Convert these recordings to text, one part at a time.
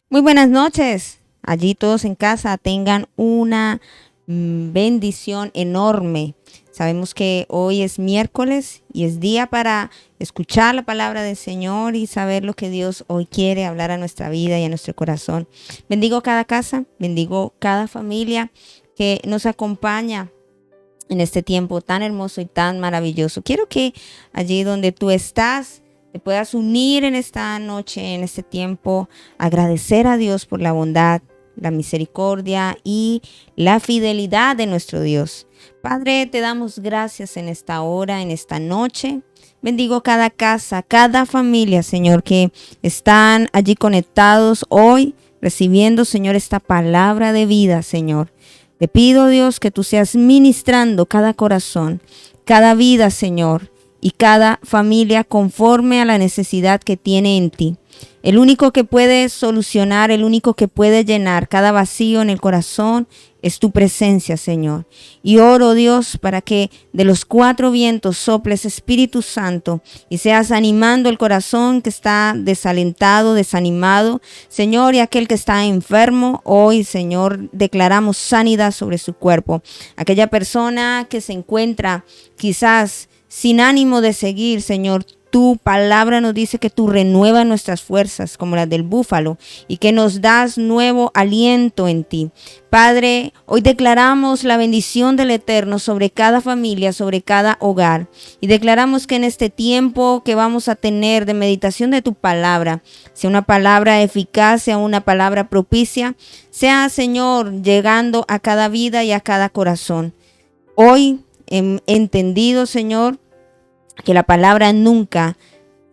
Muy buenas noches. Allí todos en casa tengan una bendición enorme. Sabemos que hoy es miércoles y es día para escuchar la palabra del Señor y saber lo que Dios hoy quiere hablar a nuestra vida y a nuestro corazón. Bendigo cada casa, bendigo cada familia que nos acompaña en este tiempo tan hermoso y tan maravilloso. Quiero que allí donde tú estás te puedas unir en esta noche, en este tiempo, agradecer a Dios por la bondad, la misericordia y la fidelidad de nuestro Dios. Padre, te damos gracias en esta hora, en esta noche. Bendigo cada casa, cada familia, Señor, que están allí conectados hoy, recibiendo, Señor, esta palabra de vida, Señor. Te pido, Dios, que tú seas ministrando cada corazón, cada vida, Señor, y cada familia conforme a la necesidad que tiene en ti. El único que puede solucionar, el único que puede llenar cada vacío en el corazón es tu presencia, Señor. Y oro, Dios, para que de los cuatro vientos soples, Espíritu Santo, y seas animando el corazón que está desalentado, desanimado, Señor, y aquel que está enfermo. Hoy, Señor, declaramos sanidad sobre su cuerpo. Aquella persona que se encuentra quizás sin ánimo de seguir, Señor, tu palabra nos dice que tú renuevas nuestras fuerzas como las del búfalo y que nos das nuevo aliento en ti. Padre, hoy declaramos la bendición del Eterno sobre cada familia, sobre cada hogar. Y declaramos que en este tiempo que vamos a tener de meditación de tu palabra, sea una palabra eficaz, sea una palabra propicia, sea, Señor, llegando a cada vida y a cada corazón. Hoy he entendido, Señor, que la palabra nunca,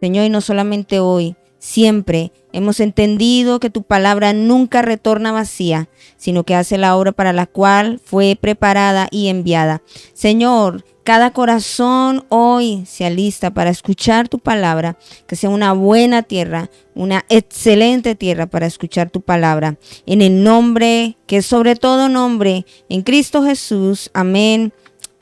Señor, y no solamente hoy, siempre hemos entendido que tu palabra nunca retorna vacía, sino que hace la obra para la cual fue preparada y enviada. Señor, cada corazón hoy se alista para escuchar tu palabra, que sea una buena tierra, una excelente tierra para escuchar tu palabra. En el nombre, que es sobre todo nombre, en Cristo Jesús. Amén.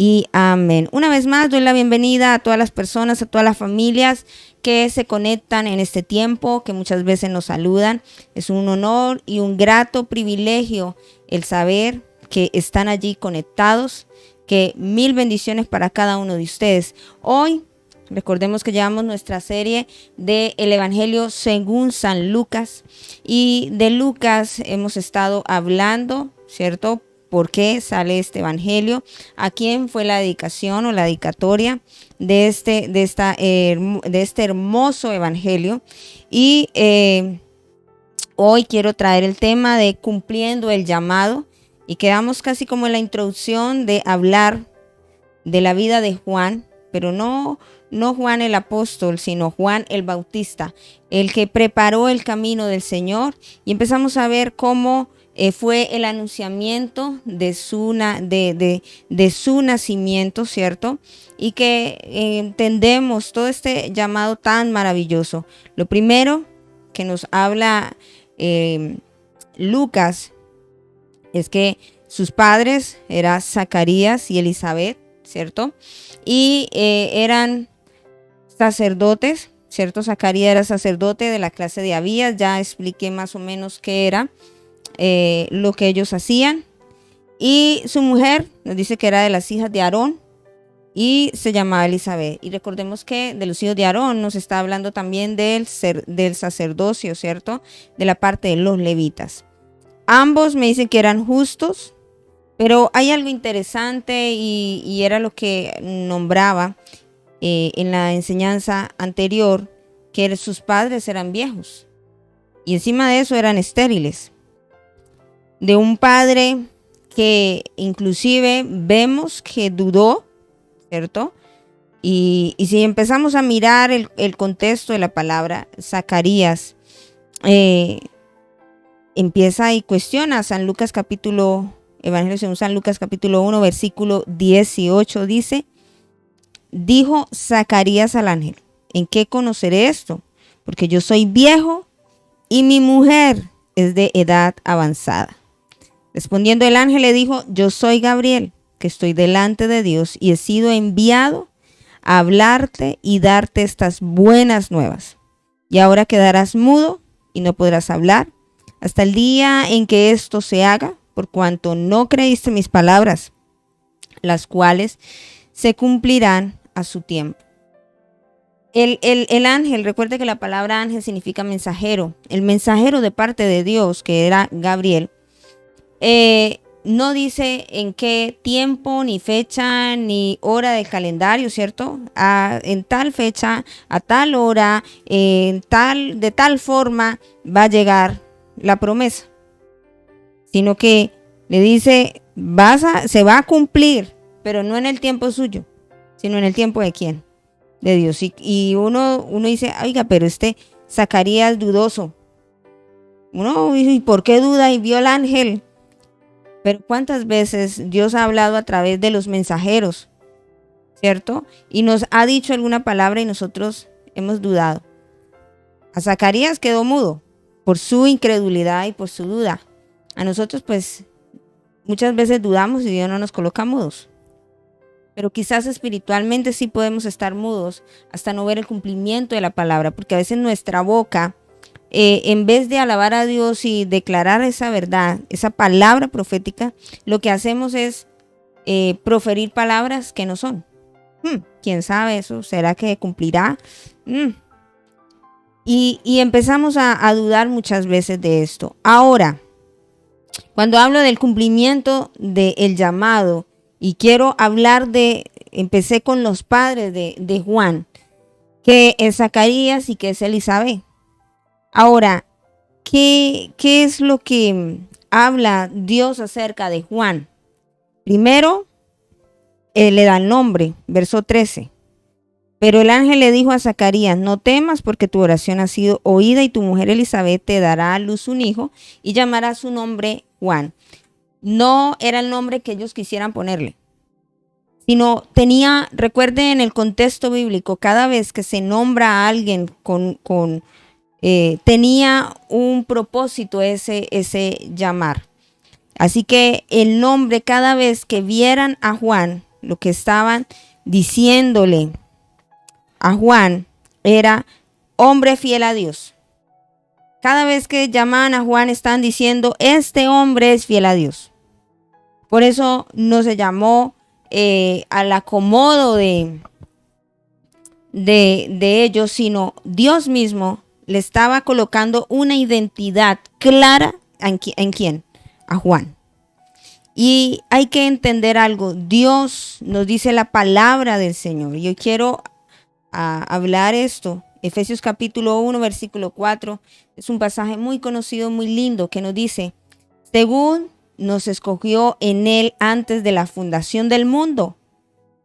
Y amén. Una vez más doy la bienvenida a todas las personas, a todas las familias que se conectan en este tiempo, que muchas veces nos saludan. Es un honor y un grato privilegio el saber que están allí conectados, que mil bendiciones para cada uno de ustedes. Hoy recordemos que llevamos nuestra serie de el Evangelio según San Lucas, y de Lucas hemos estado hablando, ¿cierto? ¿Por qué sale este evangelio? ¿A quién fue la dedicación o la dedicatoria de este hermoso evangelio? Y hoy quiero traer el tema de cumpliendo el llamado, y quedamos casi como en la introducción de hablar de la vida de Juan, pero no Juan el apóstol, sino Juan el Bautista, el que preparó el camino del Señor, y empezamos a ver cómo fue el anunciamiento de su nacimiento, ¿cierto? Y que entendemos todo este llamado tan maravilloso. Lo primero que nos habla Lucas es que sus padres eran Zacarías y Elizabeth, ¿cierto? Y eran sacerdotes, ¿cierto? Zacarías era sacerdote de la clase de Abías. Ya expliqué más o menos qué era lo que ellos hacían. Y su mujer nos dice que era de las hijas de Aarón y se llamaba Elizabeth. Y recordemos que de los hijos de Aarón nos está hablando también del sacerdocio, ¿cierto? De la parte de los levitas. Ambos me dicen que eran justos, pero hay algo interesante y era lo que nombraba en la enseñanza anterior, que sus padres eran viejos y encima de eso eran estériles. De un padre que inclusive vemos que dudó, ¿cierto? Y si empezamos a mirar el contexto de la palabra, Zacarías empieza y cuestiona a San Lucas Evangelio según San Lucas capítulo 1, versículo 18, dice: dijo Zacarías al ángel, ¿en qué conoceré esto? Porque yo soy viejo y mi mujer es de edad avanzada. Respondiendo el ángel le dijo: yo soy Gabriel, que estoy delante de Dios y he sido enviado a hablarte y darte estas buenas nuevas. Y ahora quedarás mudo y no podrás hablar hasta el día en que esto se haga, por cuanto no creíste mis palabras, las cuales se cumplirán a su tiempo. El ángel, recuerde que la palabra ángel significa mensajero. El mensajero de parte de Dios, que era Gabriel, no dice en qué tiempo, ni fecha, ni hora del calendario, ¿cierto? En tal fecha, a tal hora, de tal forma va a llegar la promesa. Sino que le dice, se va a cumplir, pero no en el tiempo suyo, sino en el tiempo de quién, de Dios. Y uno dice, oiga, pero Zacarías dudoso. Uno dice, ¿y por qué duda? Y vio al ángel. Pero ¿cuántas veces Dios ha hablado a través de los mensajeros, cierto? Y nos ha dicho alguna palabra y nosotros hemos dudado. A Zacarías quedó mudo por su incredulidad y por su duda. A nosotros pues muchas veces dudamos y Dios no nos coloca mudos. Pero quizás espiritualmente sí podemos estar mudos hasta no ver el cumplimiento de la palabra, porque a veces nuestra boca, en vez de alabar a Dios y declarar esa verdad, esa palabra profética, lo que hacemos es proferir palabras que no son. ¿Quién sabe eso? ¿Será que cumplirá? Y empezamos a dudar muchas veces de esto. Ahora, cuando hablo del cumplimiento del llamado, y quiero hablar empecé con los padres de Juan, que es Zacarías y que es Elizabeth. Ahora, ¿qué es lo que habla Dios acerca de Juan? Primero, le da el nombre, verso 13. Pero el ángel le dijo a Zacarías, no temas porque tu oración ha sido oída y tu mujer Elizabeth te dará a luz un hijo y llamará su nombre Juan. No era el nombre que ellos quisieran ponerle, sino recuerde en el contexto bíblico, cada vez que se nombra a alguien tenía un propósito ese llamar. Así que el nombre, cada vez que vieran a Juan, lo que estaban diciéndole a Juan era hombre fiel a Dios. Cada vez que llamaban a Juan están diciendo, este hombre es fiel a Dios. Por eso no se llamó al acomodo de ellos, sino Dios mismo le estaba colocando una identidad clara ¿en quién? A Juan. Y hay que entender algo. Dios nos dice la palabra del Señor. Yo quiero hablar esto. Efesios capítulo 1, versículo 4. Es un pasaje muy conocido, muy lindo, que nos dice, según nos escogió en él antes de la fundación del mundo,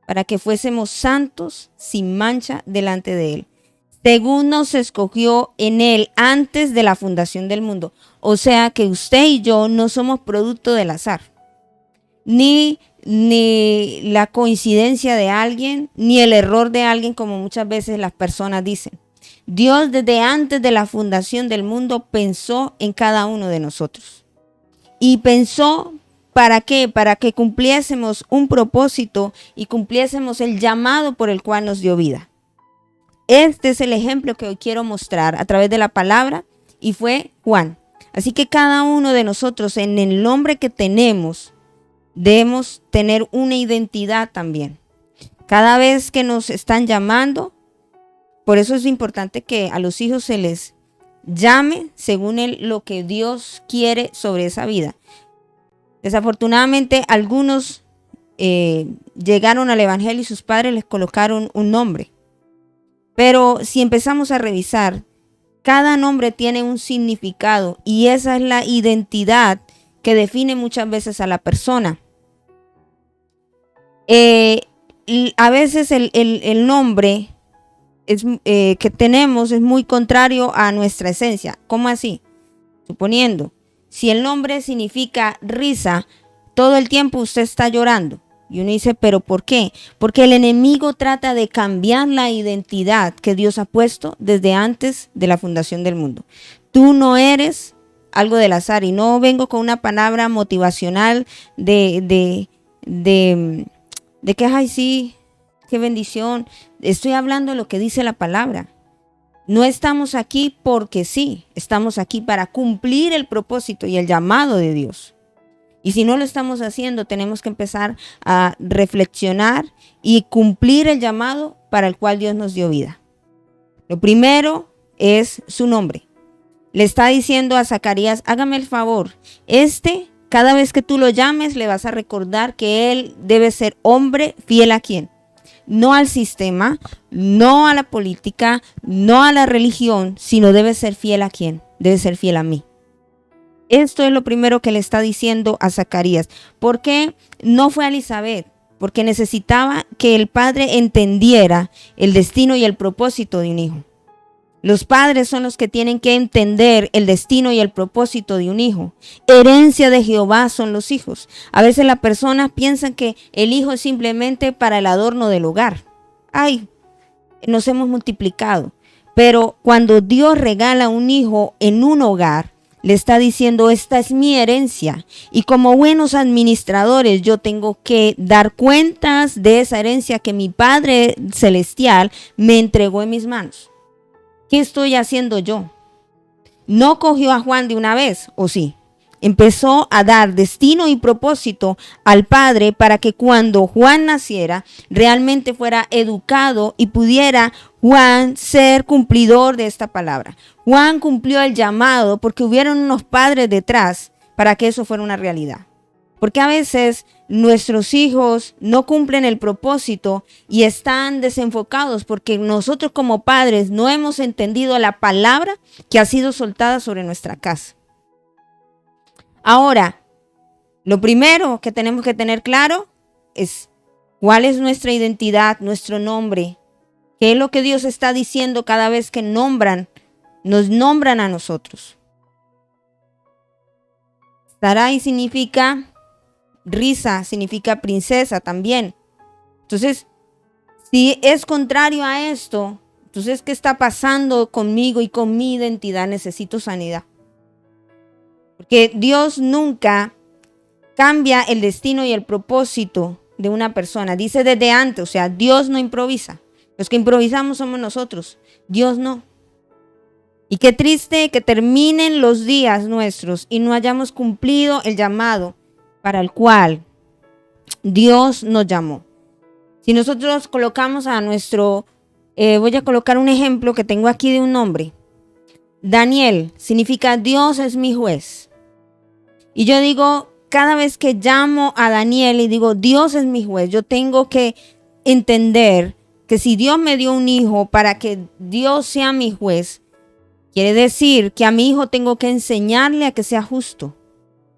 para que fuésemos santos sin mancha delante de él. Según nos escogió en él antes de la fundación del mundo. O sea que usted y yo no somos producto del azar, ni la coincidencia de alguien, ni el error de alguien, como muchas veces las personas dicen. Dios desde antes de la fundación del mundo pensó en cada uno de nosotros. Y pensó, ¿para qué? Para que cumpliésemos un propósito y cumpliésemos el llamado por el cual nos dio vida. Este es el ejemplo que hoy quiero mostrar a través de la palabra y fue Juan. Así que cada uno de nosotros en el nombre que tenemos debemos tener una identidad también. Cada vez que nos están llamando, por eso es importante que a los hijos se les llame según lo que Dios quiere sobre esa vida. Desafortunadamente, algunos llegaron al evangelio y sus padres les colocaron un nombre. Pero si empezamos a revisar, cada nombre tiene un significado y esa es la identidad que define muchas veces a la persona. A veces el nombre que tenemos es muy contrario a nuestra esencia. ¿Cómo así? Suponiendo, si el nombre significa risa, todo el tiempo usted está llorando. Y uno dice, ¿pero por qué? Porque el enemigo trata de cambiar la identidad que Dios ha puesto desde antes de la fundación del mundo. Tú no eres algo del azar, y no vengo con una palabra motivacional de que, ay, sí, qué bendición. Estoy hablando de lo que dice la palabra. No estamos aquí porque sí, estamos aquí para cumplir el propósito y el llamado de Dios. Y si no lo estamos haciendo, tenemos que empezar a reflexionar y cumplir el llamado para el cual Dios nos dio vida. Lo primero es su nombre. Le está diciendo a Zacarías, hágame el favor, cada vez que tú lo llames, le vas a recordar que él debe ser hombre fiel a quién. No al sistema, no a la política, no a la religión, sino debe ser fiel a quién, debe ser fiel a mí. Esto es lo primero que le está diciendo a Zacarías. ¿Por qué no fue a Elizabeth? Porque necesitaba que el padre entendiera el destino y el propósito de un hijo. Los padres son los que tienen que entender el destino y el propósito de un hijo. Herencia de Jehová son los hijos. A veces las personas piensan que el hijo es simplemente para el adorno del hogar. Ay, nos hemos multiplicado. Pero cuando Dios regala un hijo en un hogar, le está diciendo, esta es mi herencia. Y como buenos administradores, yo tengo que dar cuentas de esa herencia que mi Padre Celestial me entregó en mis manos. ¿Qué estoy haciendo yo? No cogió a Juan de una vez, ¿o sí? Empezó a dar destino y propósito al Padre para que cuando Juan naciera, realmente fuera educado y pudiera Juan ser cumplidor de esta palabra. Juan cumplió el llamado porque hubieron unos padres detrás para que eso fuera una realidad. Porque a veces nuestros hijos no cumplen el propósito y están desenfocados porque nosotros como padres no hemos entendido la palabra que ha sido soltada sobre nuestra casa. Ahora, lo primero que tenemos que tener claro es cuál es nuestra identidad, nuestro nombre, qué es lo que Dios está diciendo cada vez que nos nombran a nosotros. Sarai significa risa, significa princesa también. Entonces, si es contrario a esto, entonces, ¿qué está pasando conmigo y con mi identidad? Necesito sanidad. Porque Dios nunca cambia el destino y el propósito de una persona. Dice desde antes, o sea, Dios no improvisa. Los que improvisamos somos nosotros, Dios no. Y qué triste que terminen los días nuestros y no hayamos cumplido el llamado para el cual Dios nos llamó. Si nosotros colocamos a voy a colocar un ejemplo que tengo aquí de un nombre. Daniel significa Dios es mi juez. Y yo digo, cada vez que llamo a Daniel y digo Dios es mi juez, yo tengo que entender que si Dios me dio un hijo para que Dios sea mi juez, quiere decir que a mi hijo tengo que enseñarle a que sea justo,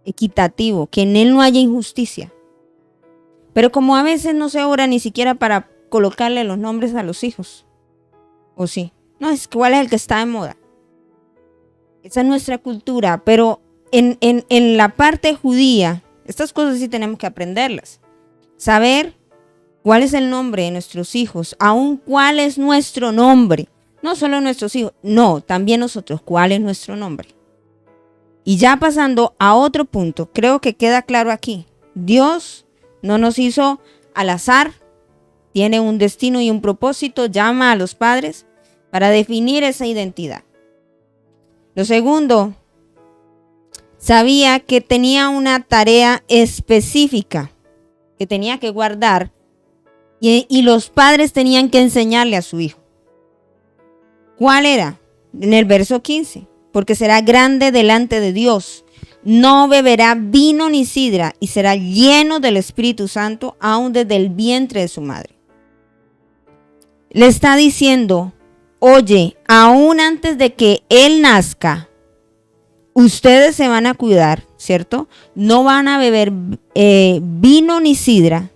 equitativo, que en él no haya injusticia. Pero como a veces no se ora ni siquiera para colocarle los nombres a los hijos. ¿O sí? No, es cuál es el que está de moda. Esa es nuestra cultura, pero en la parte judía, estas cosas sí tenemos que aprenderlas. Saber cuál es el nombre de nuestros hijos, aún cuál es nuestro nombre. No solo nuestros hijos, no, también nosotros, cuál es nuestro nombre. Y ya pasando a otro punto, creo que queda claro aquí. Dios no nos hizo al azar, tiene un destino y un propósito, llama a los padres para definir esa identidad. Lo segundo, sabía que tenía una tarea específica que tenía que guardar y los padres tenían que enseñarle a su hijo. ¿Cuál era? En el verso 15. Porque será grande delante de Dios. No beberá vino ni sidra y será lleno del Espíritu Santo aún desde el vientre de su madre. Le está diciendo, oye, aún antes de que él nazca, ustedes se van a cuidar, ¿cierto? No van a beber vino ni sidra.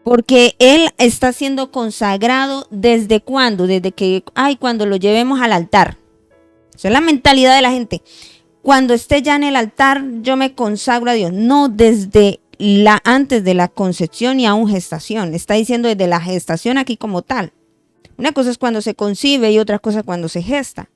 Porque él está siendo consagrado ¿desde cuándo? Desde que, cuando lo llevemos al altar. Esa es la mentalidad de la gente. Cuando esté ya en el altar, yo me consagro a Dios. No, antes de la concepción y aún gestación. Está diciendo desde la gestación aquí como tal. Una cosa es cuando se concibe y otra cosa cuando se gesta.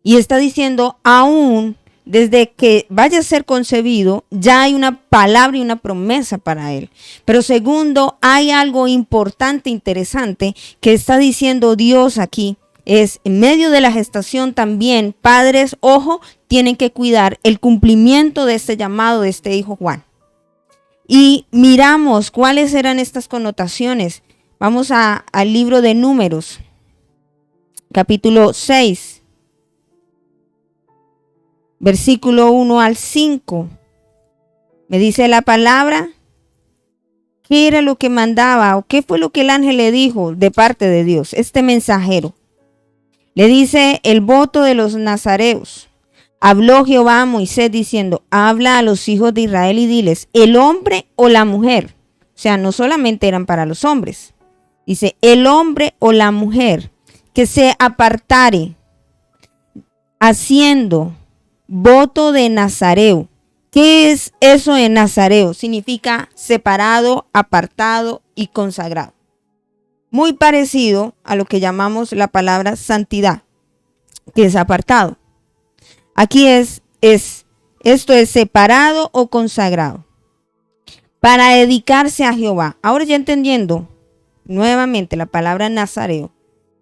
Y está diciendo aún desde que vaya a ser concebido, ya hay una palabra y una promesa para él. Pero segundo, hay algo importante, interesante, que está diciendo Dios aquí. es en medio de la gestación también, padres, ojo, tienen que cuidar el cumplimiento de este llamado de este hijo Juan. Y miramos cuáles eran estas connotaciones. Vamos al libro de Números, capítulo 6, versículo 1 al 5. Me dice la palabra, ¿qué era lo que mandaba o qué fue lo que el ángel le dijo de parte de Dios? Este mensajero. Le dice el voto de los nazareos. Habló Jehová a Moisés diciendo, habla a los hijos de Israel y diles, el hombre o la mujer. O sea, no solamente eran para los hombres. Dice, el hombre o la mujer que se apartare haciendo voto de nazareo. ¿Qué es eso de nazareo? Significa separado, apartado y consagrado. Muy parecido a lo que llamamos la palabra santidad, que es apartado. Aquí esto es separado o consagrado para dedicarse a Jehová. Ahora ya entendiendo nuevamente la palabra nazareo,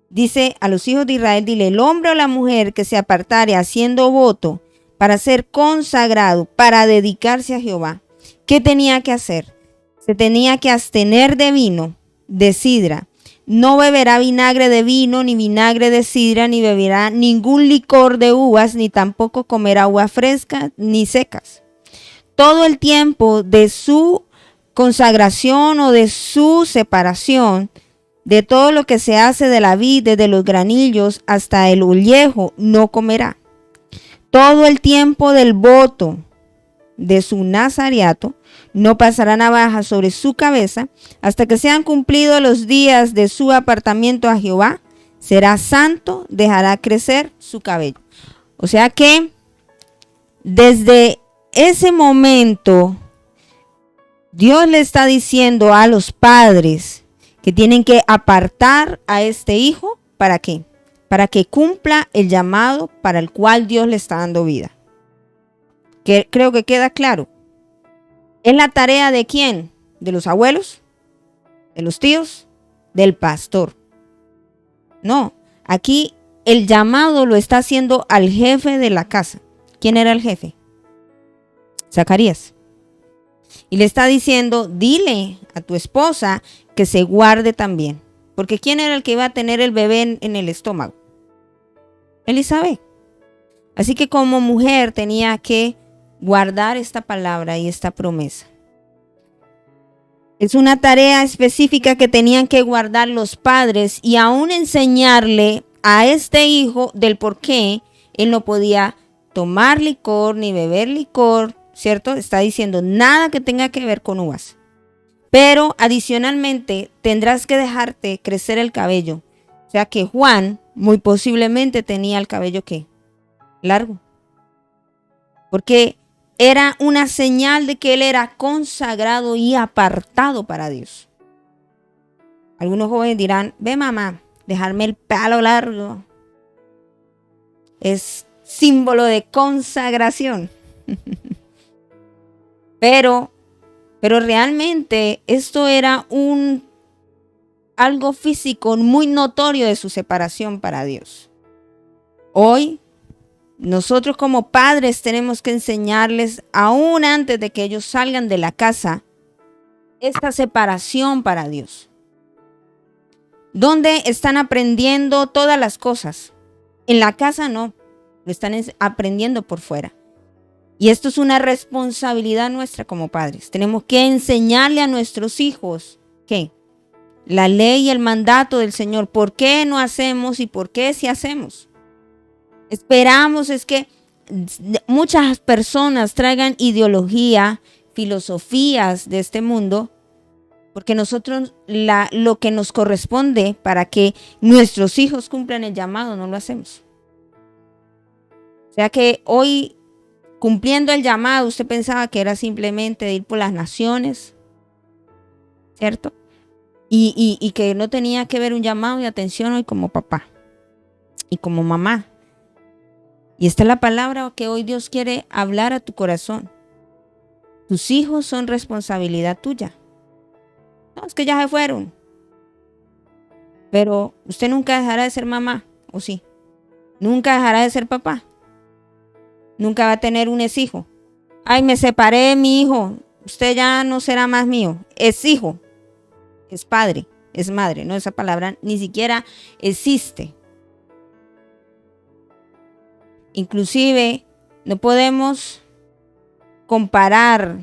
dice a los hijos de Israel, dile, el hombre o la mujer que se apartare haciendo voto para ser consagrado, para dedicarse a Jehová, ¿qué tenía que hacer? Se tenía que abstener de vino, de sidra. No beberá vinagre de vino, ni vinagre de sidra, ni beberá ningún licor de uvas, ni tampoco comerá agua fresca, ni secas. Todo el tiempo de su consagración o de su separación, de todo lo que se hace de la vid, desde los granillos hasta el ollejo, no comerá. Todo el tiempo del voto de su nazareato, no pasará navaja sobre su cabeza hasta que sean cumplidos los días de su apartamiento a Jehová. Será santo, dejará crecer su cabello. O sea que desde ese momento Dios le está diciendo a los padres que tienen que apartar a este hijo. ¿Para qué? Para que cumpla el llamado para el cual Dios le está dando vida. Que creo que queda claro. ¿Es la tarea de quién? ¿De los abuelos? ¿De los tíos? ¿Del pastor? No, aquí el llamado lo está haciendo al jefe de la casa. ¿Quién era el jefe? Zacarías. Y le está diciendo, dile a tu esposa que se guarde también. Porque ¿quién era el que iba a tener el bebé en el estómago? Elizabeth. Así que como mujer tenía que guardar esta palabra y esta promesa. Es una tarea específica que tenían que guardar los padres y aún enseñarle a este hijo del por qué él no podía tomar licor ni beber licor, ¿cierto? Está diciendo nada que tenga que ver con uvas. Pero adicionalmente tendrás que dejarte crecer el cabello. O sea que Juan muy posiblemente tenía el cabello ¿qué? Largo. Porque era una señal de que él era consagrado y apartado para Dios. Algunos jóvenes dirán, ve mamá, dejarme el pelo largo es símbolo de consagración. Pero realmente esto era algo físico muy notorio de su separación para Dios. Hoy nosotros como padres tenemos que enseñarles, aún antes de que ellos salgan de la casa, esta separación para Dios. ¿Dónde están aprendiendo todas las cosas? En la casa no, lo están aprendiendo por fuera. Y esto es una responsabilidad nuestra como padres. Tenemos que enseñarle a nuestros hijos, ¿qué? La ley y el mandato del Señor. ¿Por qué no hacemos y por qué sí hacemos? Esperamos es que muchas personas traigan ideología, filosofías de este mundo, porque nosotros lo que nos corresponde para que nuestros hijos cumplan el llamado no lo hacemos. O sea que hoy, cumpliendo el llamado, usted pensaba que era simplemente de ir por las naciones, ¿cierto? Y que no tenía que ver un llamado de atención hoy como papá y como mamá. Y esta es la palabra que hoy Dios quiere hablar a tu corazón. Tus hijos son responsabilidad tuya. No, es que ya se fueron. Pero usted nunca dejará de ser mamá. ¿o sí? Nunca dejará de ser papá. Nunca va a tener un hijo. Ay, me separé de mi hijo. Usted ya no será más mío. Es hijo. Es padre. Es madre. No, esa palabra ni siquiera existe. Inclusive no podemos comparar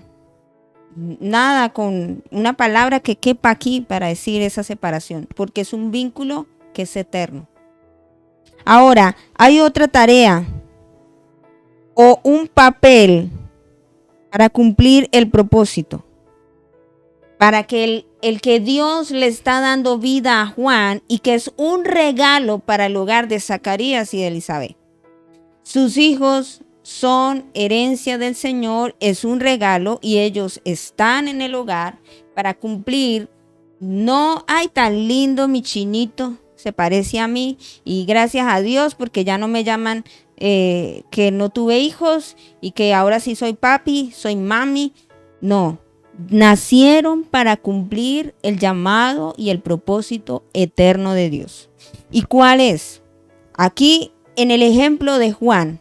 nada con una palabra que quepa aquí para decir esa separación, porque es un vínculo que es eterno. Ahora, hay otra tarea o un papel para cumplir el propósito, para que el que Dios le está dando vida a Juan y que es un regalo para el hogar de Zacarías y de Elizabeth. Sus hijos son herencia del Señor, es un regalo y ellos están en el hogar para cumplir. No, ay, tan lindo mi chinito, se parece a mí y gracias a Dios porque ya no me llaman que no tuve hijos y que ahora sí soy papi, soy mami. No, nacieron para cumplir el llamado y el propósito eterno de Dios. ¿Y cuál es? Aquí en el ejemplo de Juan,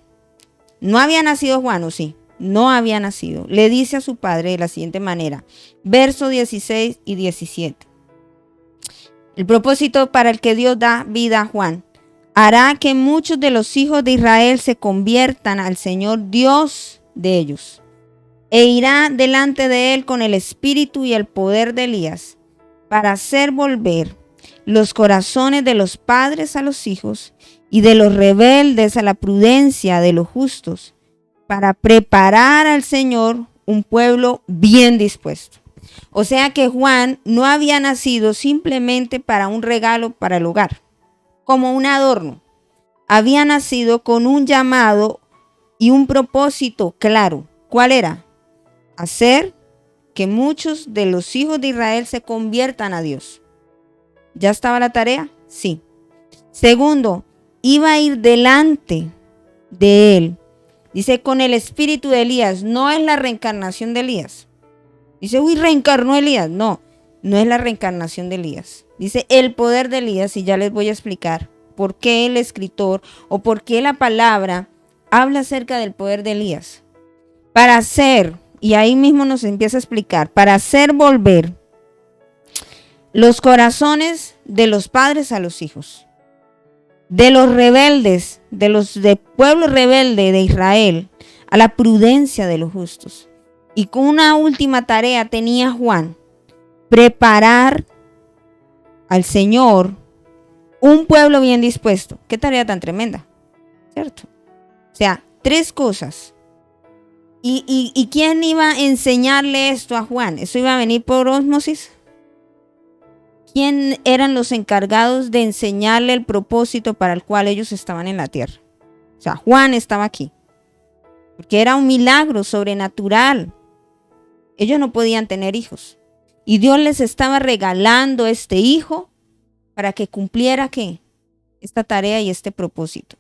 no había nacido Juan, ¿o sí? No había nacido. Le dice a su padre de la siguiente manera, versos 16 y 17. El propósito para el que Dios da vida a Juan hará que muchos de los hijos de Israel se conviertan al Señor Dios de ellos, e irá delante de él con el espíritu y el poder de Elías, para hacer volver los corazones de los padres a los hijos y de los rebeldes a la prudencia de los justos, para preparar al Señor un pueblo bien dispuesto. O sea que Juan no había nacido simplemente para un regalo para el hogar, como un adorno. Había nacido con un llamado y un propósito claro. ¿Cuál era? Hacer que muchos de los hijos de Israel se conviertan a Dios. ¿Ya estaba la tarea? Sí. Segundo, iba a ir delante de él. Dice, con el espíritu de Elías. No es la reencarnación de Elías. Dice, uy, reencarnó Elías. No, no es la reencarnación de Elías. Dice, el poder de Elías, y ya les voy a explicar por qué el escritor o por qué la palabra habla acerca del poder de Elías. Para hacer, y ahí mismo nos empieza a explicar, para hacer volver los corazones de los padres a los hijos, de los rebeldes, de pueblo rebelde de Israel, a la prudencia de los justos. Y con una última tarea tenía Juan, preparar al Señor un pueblo bien dispuesto. Qué tarea tan tremenda, ¿cierto? O sea, 3 cosas. ¿Y quién iba a enseñarle esto a Juan? ¿Eso iba a venir por ósmosis? ¿Quién eran los encargados de enseñarle el propósito para el cual ellos estaban en la tierra? O sea, Juan estaba aquí, porque era un milagro sobrenatural. Ellos no podían tener hijos. Y Dios les estaba regalando este hijo para que cumpliera ¿qué? Esta tarea y este propósito.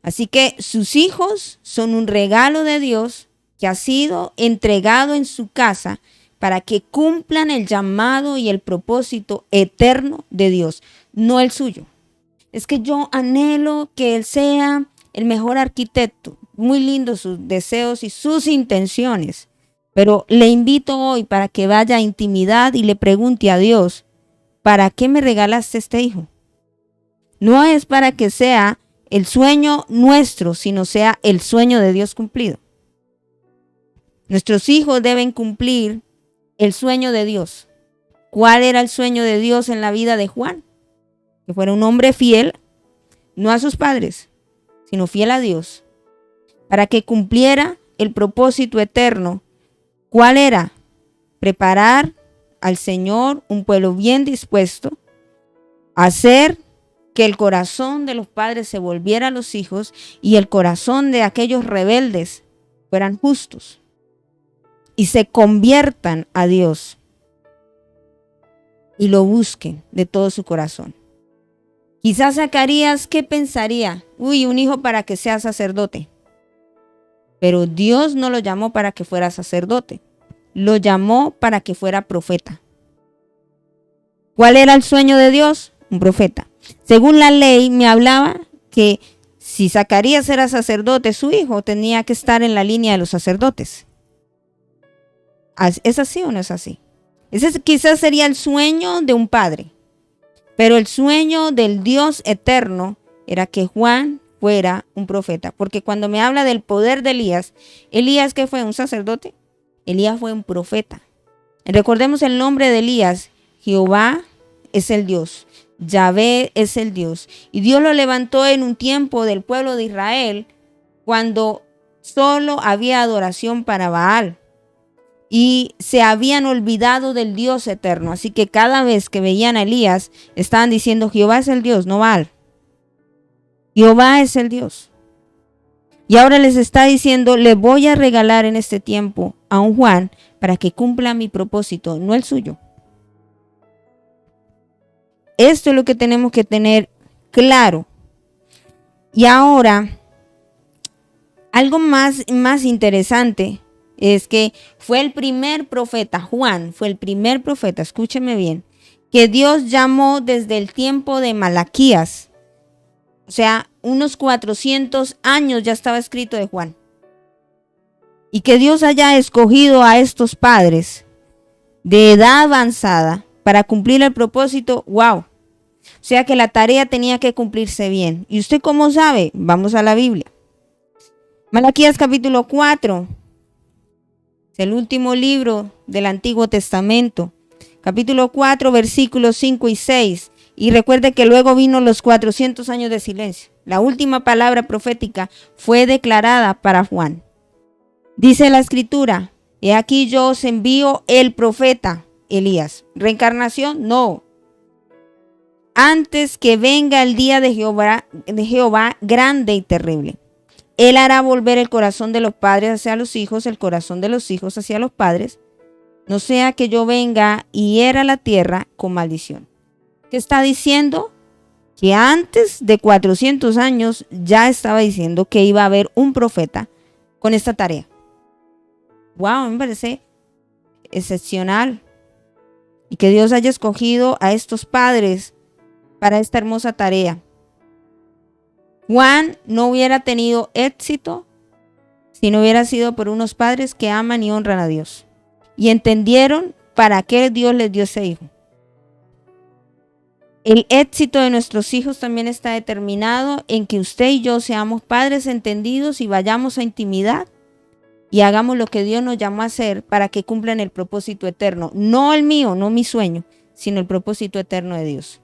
Así que sus hijos son un regalo de Dios que ha sido entregado en su casa para que cumplan el llamado y el propósito eterno de Dios, no el suyo. Es que yo anhelo que él sea el mejor arquitecto. Muy lindos sus deseos y sus intenciones. Pero le invito hoy para que vaya a intimidad y le pregunte a Dios, ¿para qué me regalaste este hijo? No es para que sea el sueño nuestro, sino sea el sueño de Dios cumplido. Nuestros hijos deben cumplir el sueño de Dios. ¿Cuál era el sueño de Dios en la vida de Juan? Que fuera un hombre fiel, no a sus padres, sino fiel a Dios, para que cumpliera el propósito eterno. ¿Cuál era? Preparar al Señor un pueblo bien dispuesto, hacer que el corazón de los padres se volviera a los hijos y el corazón de aquellos rebeldes fueran justos y se conviertan a Dios y lo busquen de todo su corazón. Quizás Zacarías, ¿qué pensaría? Uy, un hijo para que sea sacerdote. Pero Dios no lo llamó para que fuera sacerdote, lo llamó para que fuera profeta. ¿Cuál era el sueño de Dios? Un profeta. Según la ley me hablaba que si Zacarías era sacerdote, su hijo tenía que estar en la línea de los sacerdotes. ¿Es así o no es así? Ese quizás sería el sueño de un padre, pero el sueño del Dios eterno era que Juan fuera un profeta, porque cuando me habla del poder de Elías, ¿Elías qué fue? ¿Un sacerdote? Elías fue un profeta. Recordemos el nombre de Elías: Jehová es el Dios, Yahvé es el Dios. Y Dios lo levantó en un tiempo del pueblo de Israel cuando solo había adoración para Baal y se habían olvidado del Dios eterno. Así que cada vez que veían a Elías, estaban diciendo: Jehová es el Dios, no Baal. Jehová es el Dios. Y ahora les está diciendo: le voy a regalar en este tiempo a un Juan para que cumpla mi propósito, no el suyo. Esto es lo que tenemos que tener claro. Y ahora, algo más interesante es que fue el primer profeta, Juan fue el primer profeta, escúcheme bien, que Dios llamó desde el tiempo de Malaquías. O sea, unos 400 años ya estaba escrito de Juan. Y que Dios haya escogido a estos padres de edad avanzada para cumplir el propósito, wow. O sea que la tarea tenía que cumplirse bien. ¿Y usted cómo sabe? Vamos a la Biblia. Malaquías capítulo 4. Es el último libro del Antiguo Testamento. Capítulo 4, versículos 5 y 6. Y recuerde que luego vino los 400 años de silencio. La última palabra profética fue declarada para Juan. Dice la escritura: he aquí yo os envío el profeta Elías. ¿Reencarnación? No. Antes que venga el día de Jehová grande y terrible. Él hará volver el corazón de los padres hacia los hijos, el corazón de los hijos hacia los padres, no sea que yo venga y hiera la tierra con maldición. ¿Qué está diciendo? Que antes de 400 años ya estaba diciendo que iba a haber un profeta con esta tarea. Wow, me parece excepcional. Y que Dios haya escogido a estos padres para esta hermosa tarea. Juan no hubiera tenido éxito si no hubiera sido por unos padres que aman y honran a Dios y entendieron para qué Dios les dio ese hijo. El éxito de nuestros hijos también está determinado en que usted y yo seamos padres entendidos y vayamos a intimidad y hagamos lo que Dios nos llamó a hacer para que cumplan el propósito eterno. No el mío, no mi sueño, sino el propósito eterno de Dios.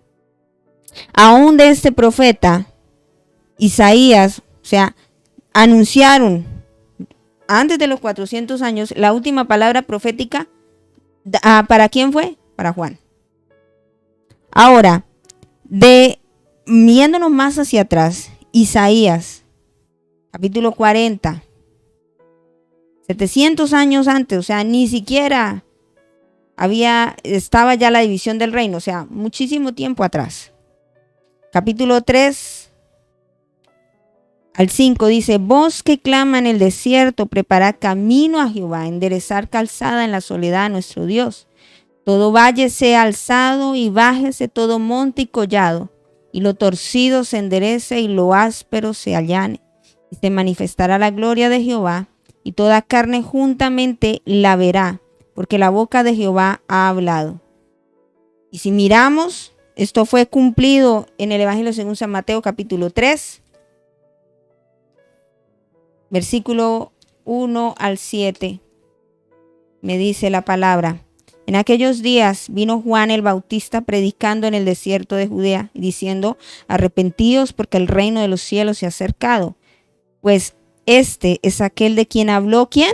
Aún de este profeta Isaías, o sea, anunciaron antes de los 400 años la última palabra profética. ¿Para quién fue? Para Juan. Ahora, viéndonos más hacia atrás, Isaías, capítulo 40, 700 años antes, o sea, ni siquiera estaba ya la división del reino, o sea, muchísimo tiempo atrás. Capítulo 3 al 5 dice: voz que clama en el desierto, preparad camino a Jehová, enderezar calzada en la soledad a nuestro Dios. Todo valle sea alzado y bájese todo monte y collado, y lo torcido se enderece y lo áspero se allane. Y se manifestará la gloria de Jehová, y toda carne juntamente la verá, porque la boca de Jehová ha hablado. Y si miramos, esto fue cumplido en el Evangelio según San Mateo capítulo 3, versículo 1 al 7. Me dice la palabra: en aquellos días vino Juan el Bautista predicando en el desierto de Judea, diciendo: arrepentíos porque el reino de los cielos se ha acercado. Pues este es aquel de quien habló, ¿quién?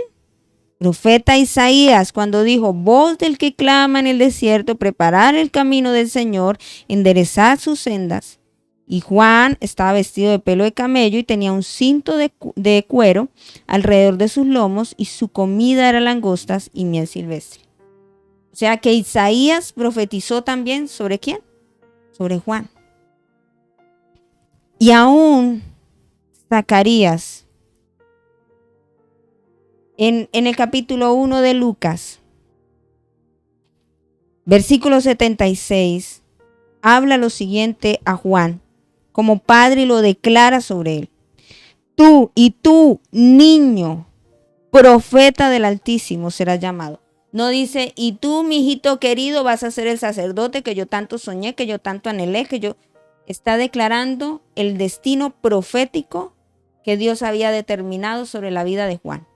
Profeta Isaías, cuando dijo: voz del que clama en el desierto, preparar el camino del Señor, enderezar sus sendas. Y Juan estaba vestido de pelo de camello y tenía un cinto de cuero alrededor de sus lomos, y su comida era langostas y miel silvestre. O sea que Isaías profetizó también ¿sobre quién? Sobre Juan. Y aún Zacarías, en el capítulo 1 de Lucas, versículo 76, habla lo siguiente a Juan, como padre, y lo declara sobre él. Tú, niño, profeta del Altísimo, serás llamado. No dice, y tú, mi hijito querido, vas a ser el sacerdote que yo tanto soñé, que yo tanto anhelé, que yo... Está declarando el destino profético que Dios había determinado sobre la vida de Juan.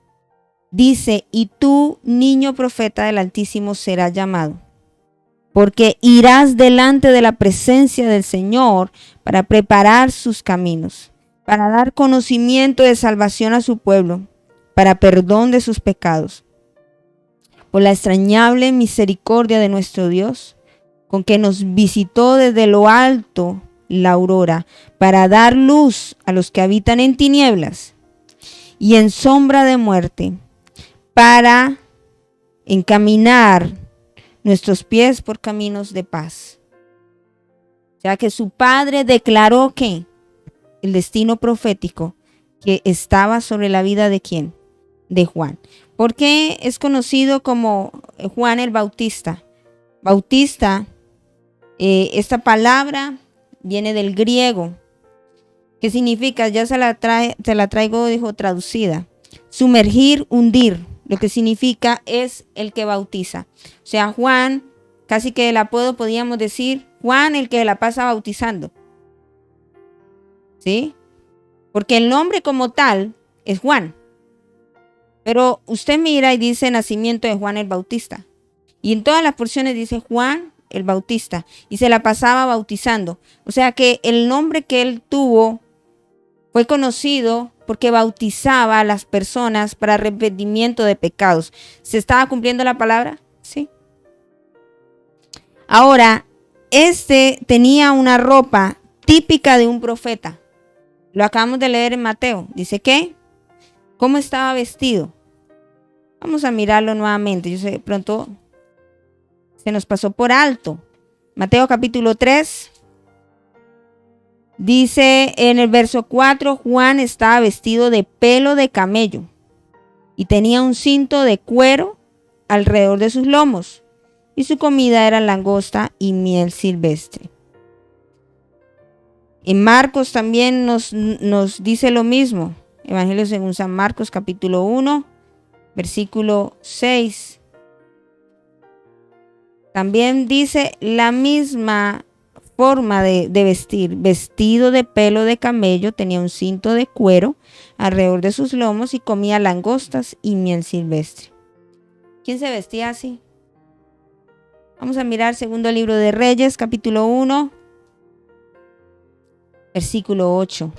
Dice, y tú, niño profeta del Altísimo, serás llamado, porque irás delante de la presencia del Señor para preparar sus caminos, para dar conocimiento de salvación a su pueblo, para perdón de sus pecados. Por la extrañable misericordia de nuestro Dios, con que nos visitó desde lo alto la aurora, para dar luz a los que habitan en tinieblas y en sombra de muerte, para encaminar nuestros pies por caminos de paz. O sea que su padre declaró que el destino profético que estaba sobre la vida de ¿quién? De Juan. ¿Por qué es conocido como Juan el Bautista? Bautista, esta palabra viene del griego. ¿Qué significa? Ya se la traigo, dijo, traducida. Sumergir, hundir. Lo que significa es el que bautiza. O sea, Juan, casi que el apodo podíamos decir, Juan el que la pasa bautizando. ¿Sí? Porque el nombre como tal es Juan. Pero usted mira y dice nacimiento de Juan el Bautista. Y en todas las porciones dice Juan el Bautista. Y se la pasaba bautizando. O sea que el nombre que él tuvo fue conocido porque bautizaba a las personas para arrepentimiento de pecados. ¿Se estaba cumpliendo la palabra? Sí. Ahora, tenía una ropa típica de un profeta. Lo acabamos de leer en Mateo. Dice que, ¿cómo estaba vestido? Vamos a mirarlo nuevamente. Yo sé, de pronto se nos pasó por alto. Mateo capítulo 3. Dice en el verso 4, Juan estaba vestido de pelo de camello y tenía un cinto de cuero alrededor de sus lomos, y su comida era langosta y miel silvestre. En Marcos también nos dice lo mismo. Evangelio según San Marcos capítulo 1, versículo 6. También dice la misma forma de vestir, vestido de pelo de camello, tenía un cinto de cuero alrededor de sus lomos y comía langostas y miel silvestre. ¿Quién se vestía así? Vamos a mirar segundo libro de Reyes, capítulo 1, versículo 8.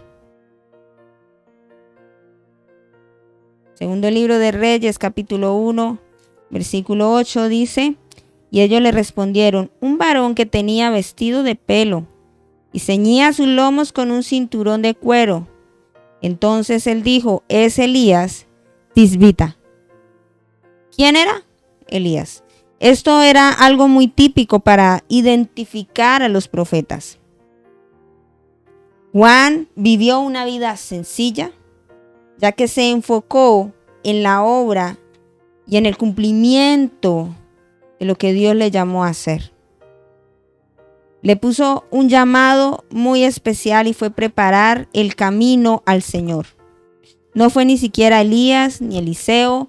Segundo libro de Reyes, capítulo 1, versículo 8 dice: y ellos le respondieron, un varón que tenía vestido de pelo y ceñía sus lomos con un cinturón de cuero. Entonces él dijo, es Elías Tisbita. ¿Quién era? Elías. Esto era algo muy típico para identificar a los profetas. Juan vivió una vida sencilla, ya que se enfocó en la obra y en el cumplimiento de lo que Dios le llamó a hacer. Le puso un llamado muy especial y fue preparar el camino al Señor. No fue ni siquiera Elías ni Eliseo,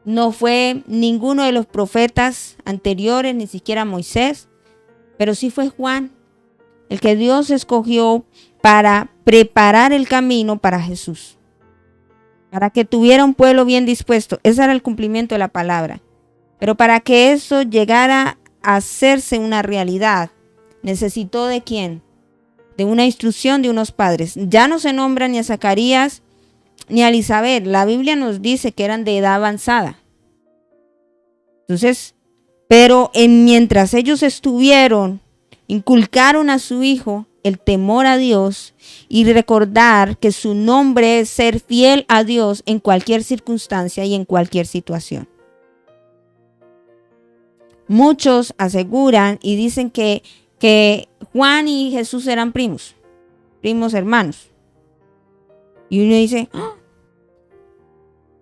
no fue ninguno de los profetas anteriores, ni siquiera Moisés, pero sí fue Juan, el que Dios escogió para preparar el camino para Jesús, para que tuviera un pueblo bien dispuesto. Ese era el cumplimiento de la palabra. Pero para que eso llegara a hacerse una realidad, necesitó ¿de quién? De una instrucción de unos padres. Ya no se nombra ni a Zacarías ni a Elizabeth. La Biblia nos dice que eran de edad avanzada. Entonces, pero mientras ellos estuvieron, inculcaron a su hijo el temor a Dios y recordar que su nombre es ser fiel a Dios en cualquier circunstancia y en cualquier situación. Muchos aseguran y dicen que Juan y Jesús eran primos hermanos. Y uno dice, ¿ah?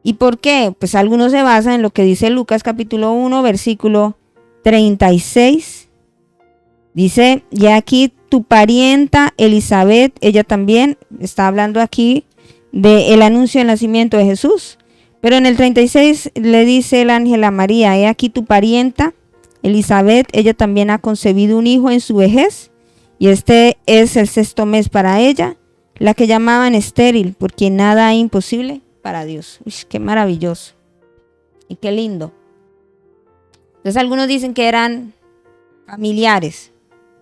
¿Y por qué? Pues algunos se basan en lo que dice Lucas capítulo 1, versículo 36 Dice, y aquí tu parienta Elizabeth, ella también está hablando aquí del anuncio del nacimiento de Jesús. Pero en el 36 le dice el ángel a María, he aquí tu parienta Elizabeth, ella también ha concebido un hijo en su vejez, y este es el 6º mes para ella, la que llamaban estéril, porque nada hay imposible para Dios. Uy, qué maravilloso y qué lindo. Entonces algunos dicen que eran familiares,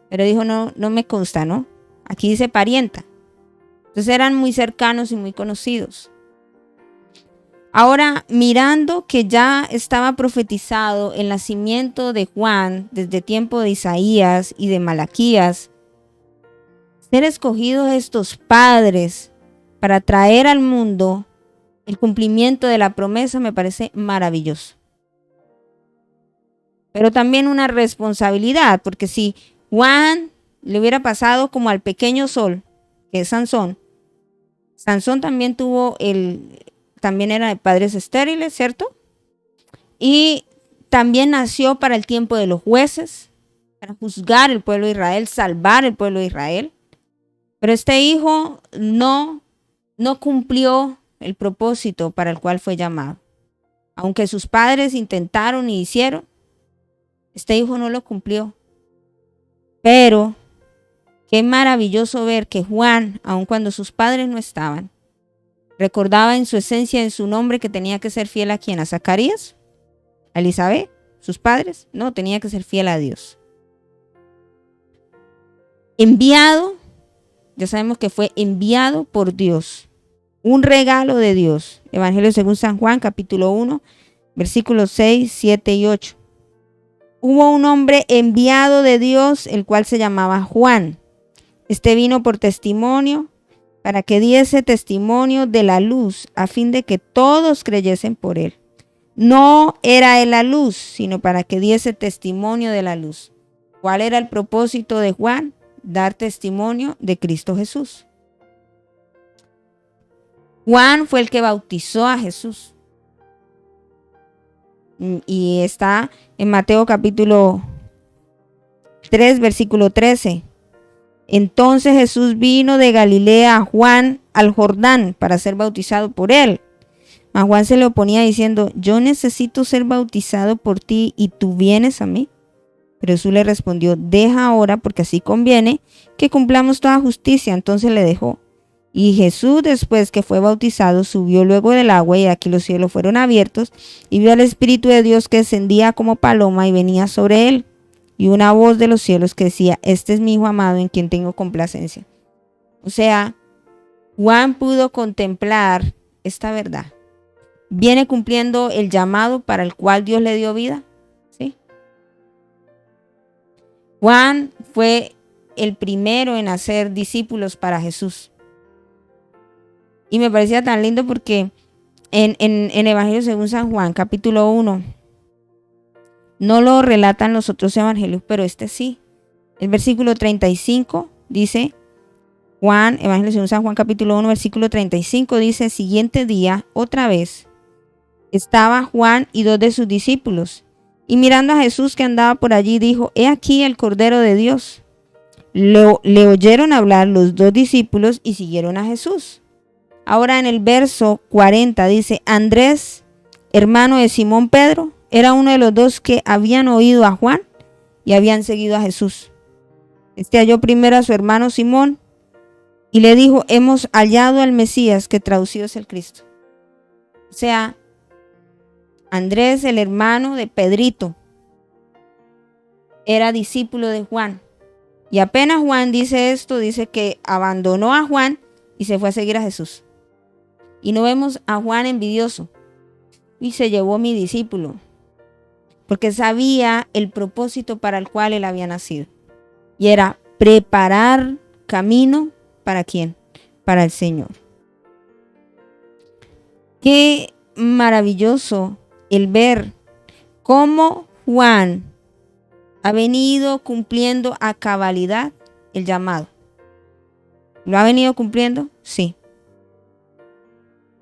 pero dijo, no, no me consta, ¿no? Aquí dice parienta. Entonces eran muy cercanos y muy conocidos. Ahora, mirando que ya estaba profetizado el nacimiento de Juan desde tiempo de Isaías y de Malaquías, ser escogidos estos padres para traer al mundo el cumplimiento de la promesa me parece maravilloso. Pero también una responsabilidad, porque si Juan le hubiera pasado como al pequeño Sol, que es Sansón, Sansón también también era de padres estériles, ¿cierto? Y también nació para el tiempo de los jueces, para juzgar el pueblo de Israel, salvar el pueblo de Israel. Pero este hijo no cumplió el propósito para el cual fue llamado. Aunque sus padres intentaron y hicieron, este hijo no lo cumplió. Pero qué maravilloso ver que Juan, aun cuando sus padres no estaban, recordaba en su esencia, en su nombre, que tenía que ser fiel a quién, a Zacarías, a Elizabeth, sus padres, no, tenía que ser fiel a Dios. Enviado, ya sabemos que fue enviado por Dios, un regalo de Dios. Evangelio según San Juan, capítulo 1, versículos 6, 7 y 8. Hubo un hombre enviado de Dios, el cual se llamaba Juan. Este vino por testimonio, para que diese testimonio de la luz, a fin de que todos creyesen por él. No era él la luz, sino para que diese testimonio de la luz. ¿Cuál era el propósito de Juan? Dar testimonio de Cristo Jesús. Juan fue el que bautizó a Jesús. Y está en Mateo capítulo 3, versículo 13. Entonces Jesús vino de Galilea a Juan al Jordán para ser bautizado por él. A Juan se le oponía diciendo, yo necesito ser bautizado por ti y tú vienes a mí. Pero Jesús le respondió, deja ahora porque así conviene que cumplamos toda justicia. Entonces le dejó. Y Jesús, después que fue bautizado, subió luego del agua, y aquí los cielos fueron abiertos, y vio al Espíritu de Dios que descendía como paloma y venía sobre él. Y una voz de los cielos que decía, este es mi Hijo amado en quien tengo complacencia. O sea, Juan pudo contemplar esta verdad. Viene cumpliendo el llamado para el cual Dios le dio vida. ¿Sí? Juan fue el primero en hacer discípulos para Jesús. Y me parecía tan lindo porque en Evangelio según San Juan, capítulo 1, no lo relatan los otros evangelios, pero este sí. El versículo 35 dice, Juan, Evangelio según San Juan, capítulo 1, versículo 35, dice, siguiente día, otra vez, estaba Juan y 2 de sus discípulos. Y mirando a Jesús que andaba por allí, dijo, he aquí el Cordero de Dios. Le oyeron hablar los 2 discípulos y siguieron a Jesús. Ahora en el verso 40 dice, Andrés, hermano de Simón Pedro, era uno de los 2 que habían oído a Juan y habían seguido a Jesús. Este halló primero a su hermano Simón y le dijo, hemos hallado al Mesías, que traducido es el Cristo. O sea, Andrés, el hermano de Pedrito, era discípulo de Juan. Y apenas Juan dice esto, dice que abandonó a Juan y se fue a seguir a Jesús. Y no vemos a Juan envidioso. Y se llevó a mi discípulo. Porque sabía el propósito para el cual él había nacido. Y era preparar camino ¿para quién? Para el Señor. Qué maravilloso el ver cómo Juan ha venido cumpliendo a cabalidad el llamado. ¿Lo ha venido cumpliendo? Sí.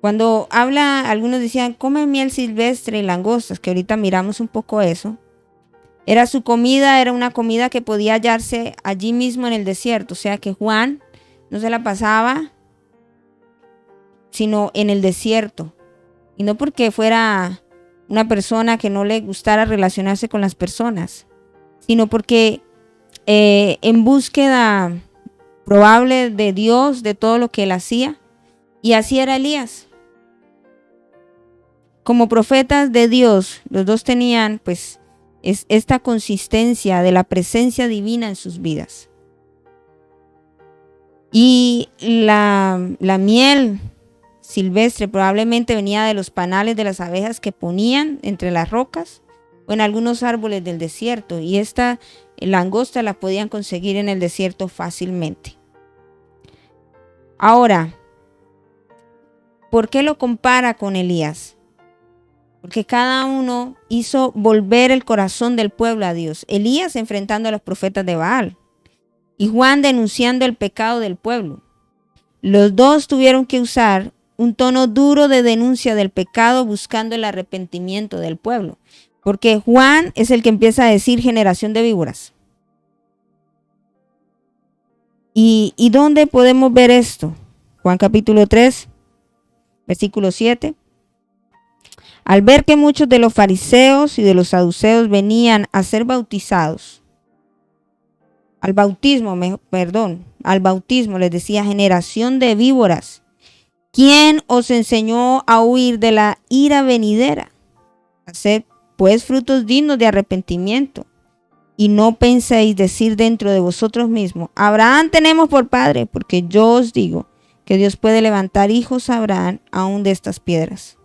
Cuando habla, algunos decían, come miel silvestre y langostas, que ahorita miramos un poco eso. Era su comida, era una comida que podía hallarse allí mismo en el desierto. O sea que Juan no se la pasaba, sino en el desierto. Y no porque fuera una persona que no le gustara relacionarse con las personas, sino porque en búsqueda probable de Dios, de todo lo que él hacía. Y así era Elías. Como profetas de Dios, los dos tenían pues esta consistencia de la presencia divina en sus vidas. Y la miel silvestre probablemente venía de los panales de las abejas que ponían entre las rocas o en algunos árboles del desierto, y esta langosta la podían conseguir en el desierto fácilmente. Ahora, ¿por qué lo compara con Elías? Porque cada uno hizo volver el corazón del pueblo a Dios. Elías enfrentando a los profetas de Baal y Juan denunciando el pecado del pueblo. Los dos tuvieron que usar un tono duro de denuncia del pecado buscando el arrepentimiento del pueblo. Porque Juan es el que empieza a decir generación de víboras. ¿Y dónde podemos ver esto? Juan capítulo 3, versículo 7. Al ver que muchos de los fariseos y de los saduceos venían a ser bautizados, al bautismo les decía, generación de víboras, ¿quién os enseñó a huir de la ira venidera? Haced pues frutos dignos de arrepentimiento, y no penséis decir dentro de vosotros mismos, Abraham tenemos por padre, porque yo os digo que Dios puede levantar hijos a Abraham aún de estas piedras.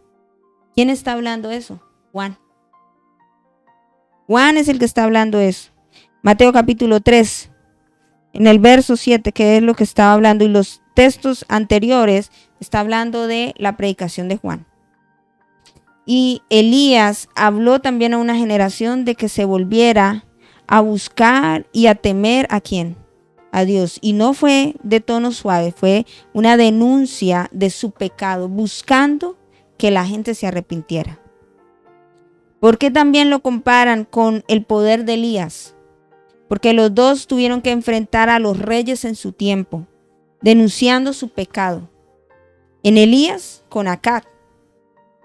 ¿Quién está hablando eso? Juan. Juan es el que está hablando eso. Mateo capítulo 3, en el verso 7, que es lo que estaba hablando, y los textos anteriores está hablando de la predicación de Juan. Y Elías habló también a una generación de que se volviera a buscar y a temer ¿a quién? A Dios. Y no fue de tono suave, fue una denuncia de su pecado, buscando que la gente se arrepintiera. ¿Por qué también lo comparan con el poder de Elías? Porque los dos tuvieron que enfrentar a los reyes en su tiempo, denunciando su pecado. En Elías con Acab,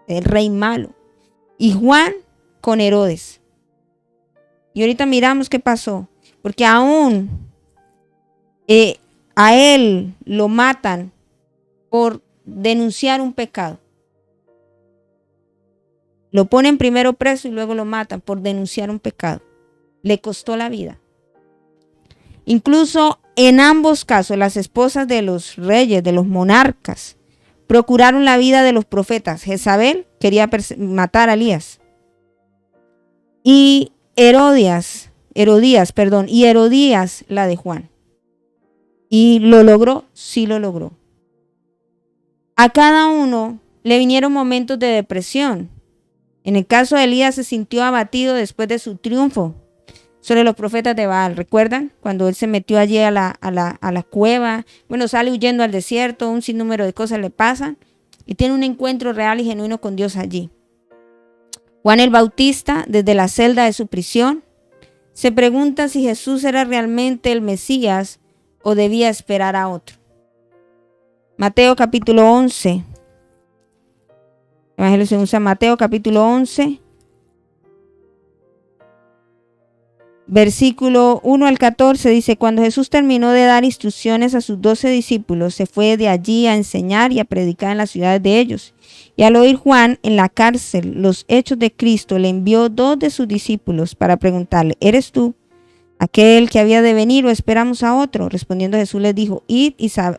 el rey malo, y Juan con Herodes. Y ahorita miramos qué pasó, porque aún a él lo matan por denunciar un pecado. Lo ponen primero preso y luego lo matan por denunciar un pecado. Le costó la vida. Incluso en ambos casos, las esposas de los reyes, de los monarcas, procuraron la vida de los profetas. Jezabel quería matar a Elías. Y Herodías la de Juan. ¿Y lo logró? Sí lo logró. A cada uno le vinieron momentos de depresión. En el caso de Elías se sintió abatido después de su triunfo sobre los profetas de Baal. ¿Recuerdan? Cuando él se metió allí a la cueva, sale huyendo al desierto, un sinnúmero de cosas le pasan y tiene un encuentro real y genuino con Dios allí. Juan el Bautista, desde la celda de su prisión, se pregunta si Jesús era realmente el Mesías o debía esperar a otro. Mateo capítulo 11. Evangelio según San Mateo capítulo 11. Versículo 1 al 14 dice, cuando Jesús terminó de dar instrucciones a sus 12 discípulos, se fue de allí a enseñar y a predicar en las ciudades de ellos. Y al oír Juan en la cárcel los hechos de Cristo, le envió 2 de sus discípulos para preguntarle, ¿eres tú aquel que había de venir o esperamos a otro? Respondiendo Jesús les dijo, id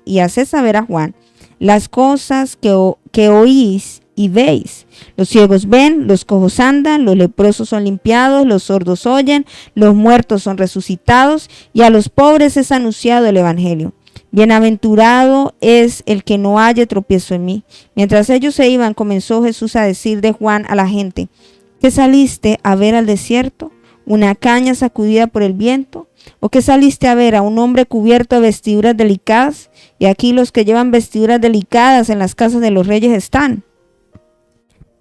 y haced saber a Juan las cosas que oís y veis. Los ciegos ven, los cojos andan, los leprosos son limpiados, los sordos oyen, los muertos son resucitados y a los pobres es anunciado el evangelio. Bienaventurado es el que no haya tropiezo en mí. Mientras ellos se iban, comenzó Jesús a decir de Juan a la gente, ¿qué saliste a ver al desierto? ¿Una caña sacudida por el viento? ¿O qué saliste a ver? ¿A un hombre cubierto de vestiduras delicadas? Y aquí los que llevan vestiduras delicadas en las casas de los reyes están.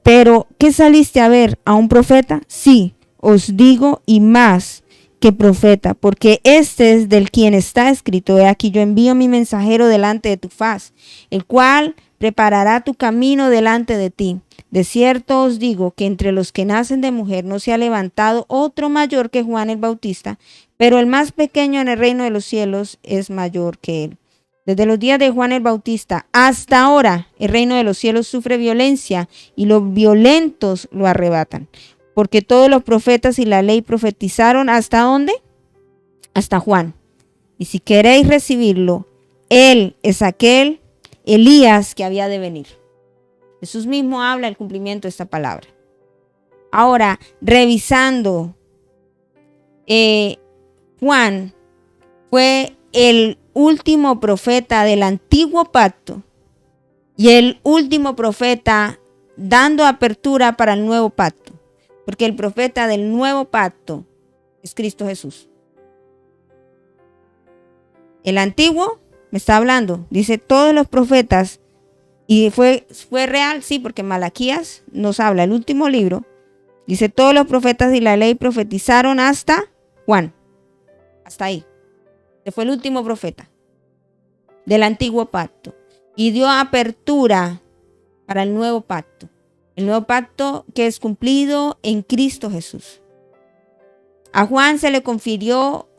Pero, ¿qué saliste a ver? ¿A un profeta? Sí, os digo, y más que profeta, porque este es del quien está escrito: he aquí yo envío mi mensajero delante de tu faz, el cual preparará tu camino delante de ti. De cierto os digo que entre los que nacen de mujer no se ha levantado otro mayor que Juan el Bautista, pero el más pequeño en el reino de los cielos es mayor que él. Desde los días de Juan el Bautista hasta ahora, el reino de los cielos sufre violencia y los violentos lo arrebatan. Porque todos los profetas y la ley profetizaron, ¿hasta dónde? Hasta Juan. Y si queréis recibirlo, él es aquel Elías que había de venir. Jesús mismo habla el cumplimiento de esta palabra. Ahora, revisando, Juan fue el último profeta del antiguo pacto y el último profeta dando apertura para el nuevo pacto, porque el profeta del nuevo pacto es Cristo Jesús. El antiguo me está hablando, dice todos los profetas, y fue real, sí, porque Malaquías nos habla, el último libro, dice todos los profetas y la ley profetizaron hasta Juan, hasta ahí. Este fue el último profeta del antiguo pacto y dio apertura para el nuevo pacto. El nuevo pacto que es cumplido en Cristo Jesús. A Juan se le confirió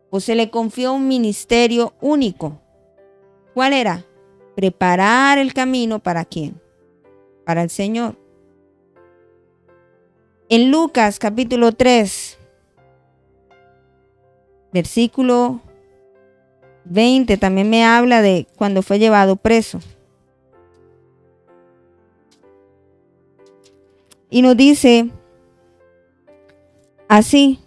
o se le confió un ministerio único. ¿Cuál era? Preparar el camino ¿para quién? Para el Señor. En Lucas capítulo 3, versículo 20, también me habla de cuando fue llevado preso. Y nos dice así,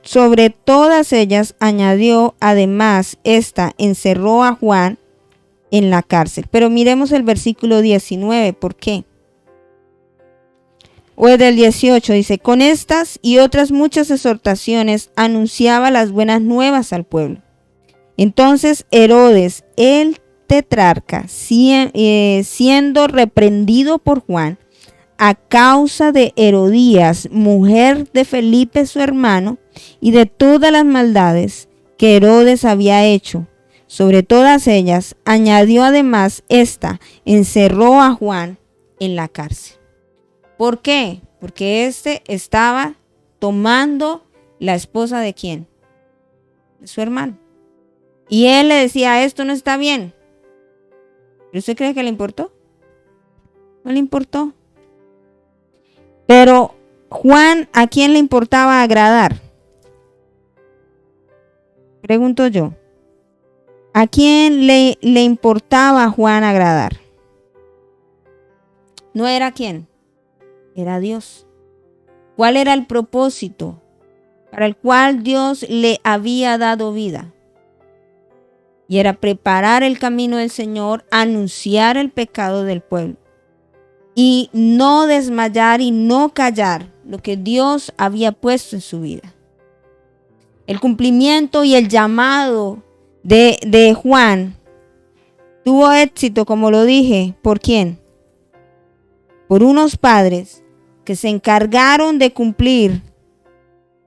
sobre todas ellas añadió además esta, encerró a Juan en la cárcel. Pero miremos el versículo 19, ¿por qué? O el del 18, dice, con estas y otras muchas exhortaciones anunciaba las buenas nuevas al pueblo. Entonces Herodes, el tetrarca, siendo reprendido por Juan, a causa de Herodías, mujer de Felipe su hermano, y de todas las maldades que Herodes había hecho, sobre todas ellas añadió además esta, encerró a Juan en la cárcel. ¿Por qué? Porque este estaba tomando la esposa de ¿quién? De su hermano. Y él le decía, esto no está bien. ¿Pero usted cree que le importó? No le importó. Pero Juan, ¿a quién le importaba agradar? Pregunto yo. ¿A quién le importaba a Juan agradar? ¿No era quién? Era Dios. ¿Cuál era el propósito para el cual Dios le había dado vida? Y era preparar el camino del Señor, anunciar el pecado del pueblo y no desmayar y no callar lo que Dios había puesto en su vida. El cumplimiento y el llamado de Juan tuvo éxito, como lo dije, ¿por quién? Por unos padres que se encargaron de cumplir,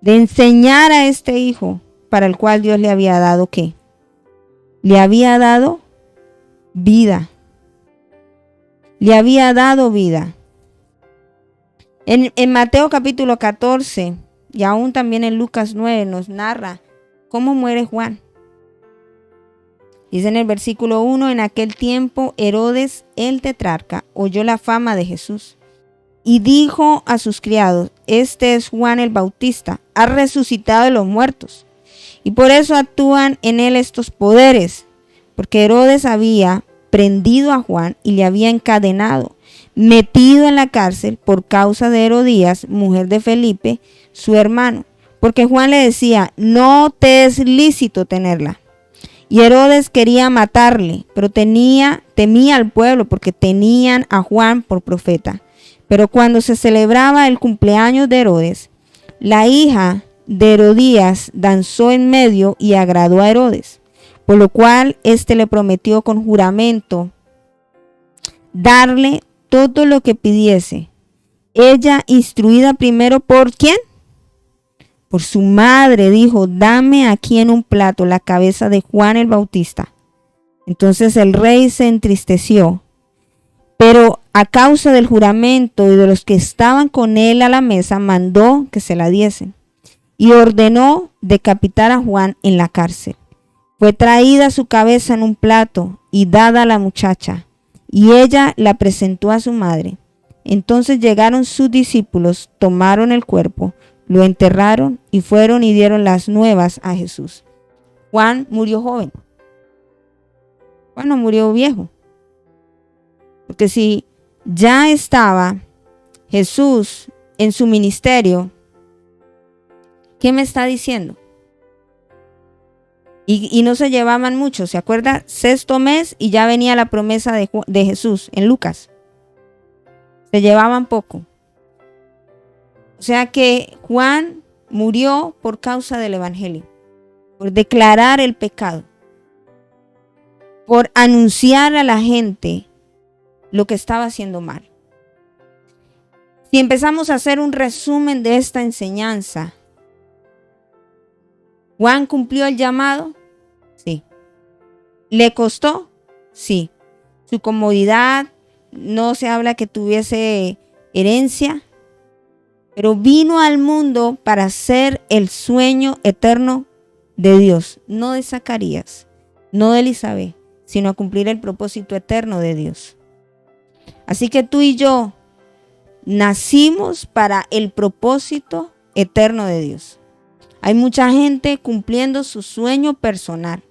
de enseñar a este hijo para el cual Dios le había dado ¿qué? Le había dado vida. Le había dado vida. En Mateo capítulo 14 y aún también en Lucas 9 nos narra cómo muere Juan. Dice en el versículo 1, en aquel tiempo Herodes el tetrarca oyó la fama de Jesús y dijo a sus criados, este es Juan el Bautista, ha resucitado de los muertos. Y por eso actúan en él estos poderes, porque Herodes había prendido a Juan y le había encadenado, metido en la cárcel por causa de Herodías, mujer de Felipe, su hermano, porque Juan le decía, no te es lícito tenerla. Y Herodes quería matarle, pero temía al pueblo porque tenían a Juan por profeta. Pero cuando se celebraba el cumpleaños de Herodes, la hija de Herodías danzó en medio y agradó a Herodes, por lo cual éste le prometió con juramento darle todo lo que pidiese. ella, instruida primero por ¿quién? Por su madre, dijo: dame aquí en un plato la cabeza de Juan el Bautista. Entonces el rey se entristeció, pero a causa del juramento y de los que estaban con él a la mesa, mandó que se la diesen y ordenó decapitar a Juan en la cárcel. Fue traída su cabeza en un plato y dada a la muchacha, y ella la presentó a su madre. Entonces llegaron sus discípulos, tomaron el cuerpo, lo enterraron y fueron y dieron las nuevas a Jesús. Juan murió joven. Juan no murió viejo. Porque si ya estaba Jesús en su ministerio, ¿qué me está diciendo? Y no se llevaban mucho, ¿se acuerda? Sexto mes y ya venía la promesa de Jesús en Lucas. Se llevaban poco. O sea que Juan murió por causa del evangelio, por declarar el pecado, por anunciar a la gente lo que estaba haciendo mal. Si empezamos a hacer un resumen de esta enseñanza, ¿Juan cumplió el llamado? Sí. ¿Le costó? Sí. Su comodidad, no se habla que tuviese herencia, pero vino al mundo para hacer el sueño eterno de Dios, no de Zacarías, no de Elizabeth, sino a cumplir el propósito eterno de Dios. Así que tú y yo nacimos para el propósito eterno de Dios. Hay mucha gente cumpliendo su sueño personal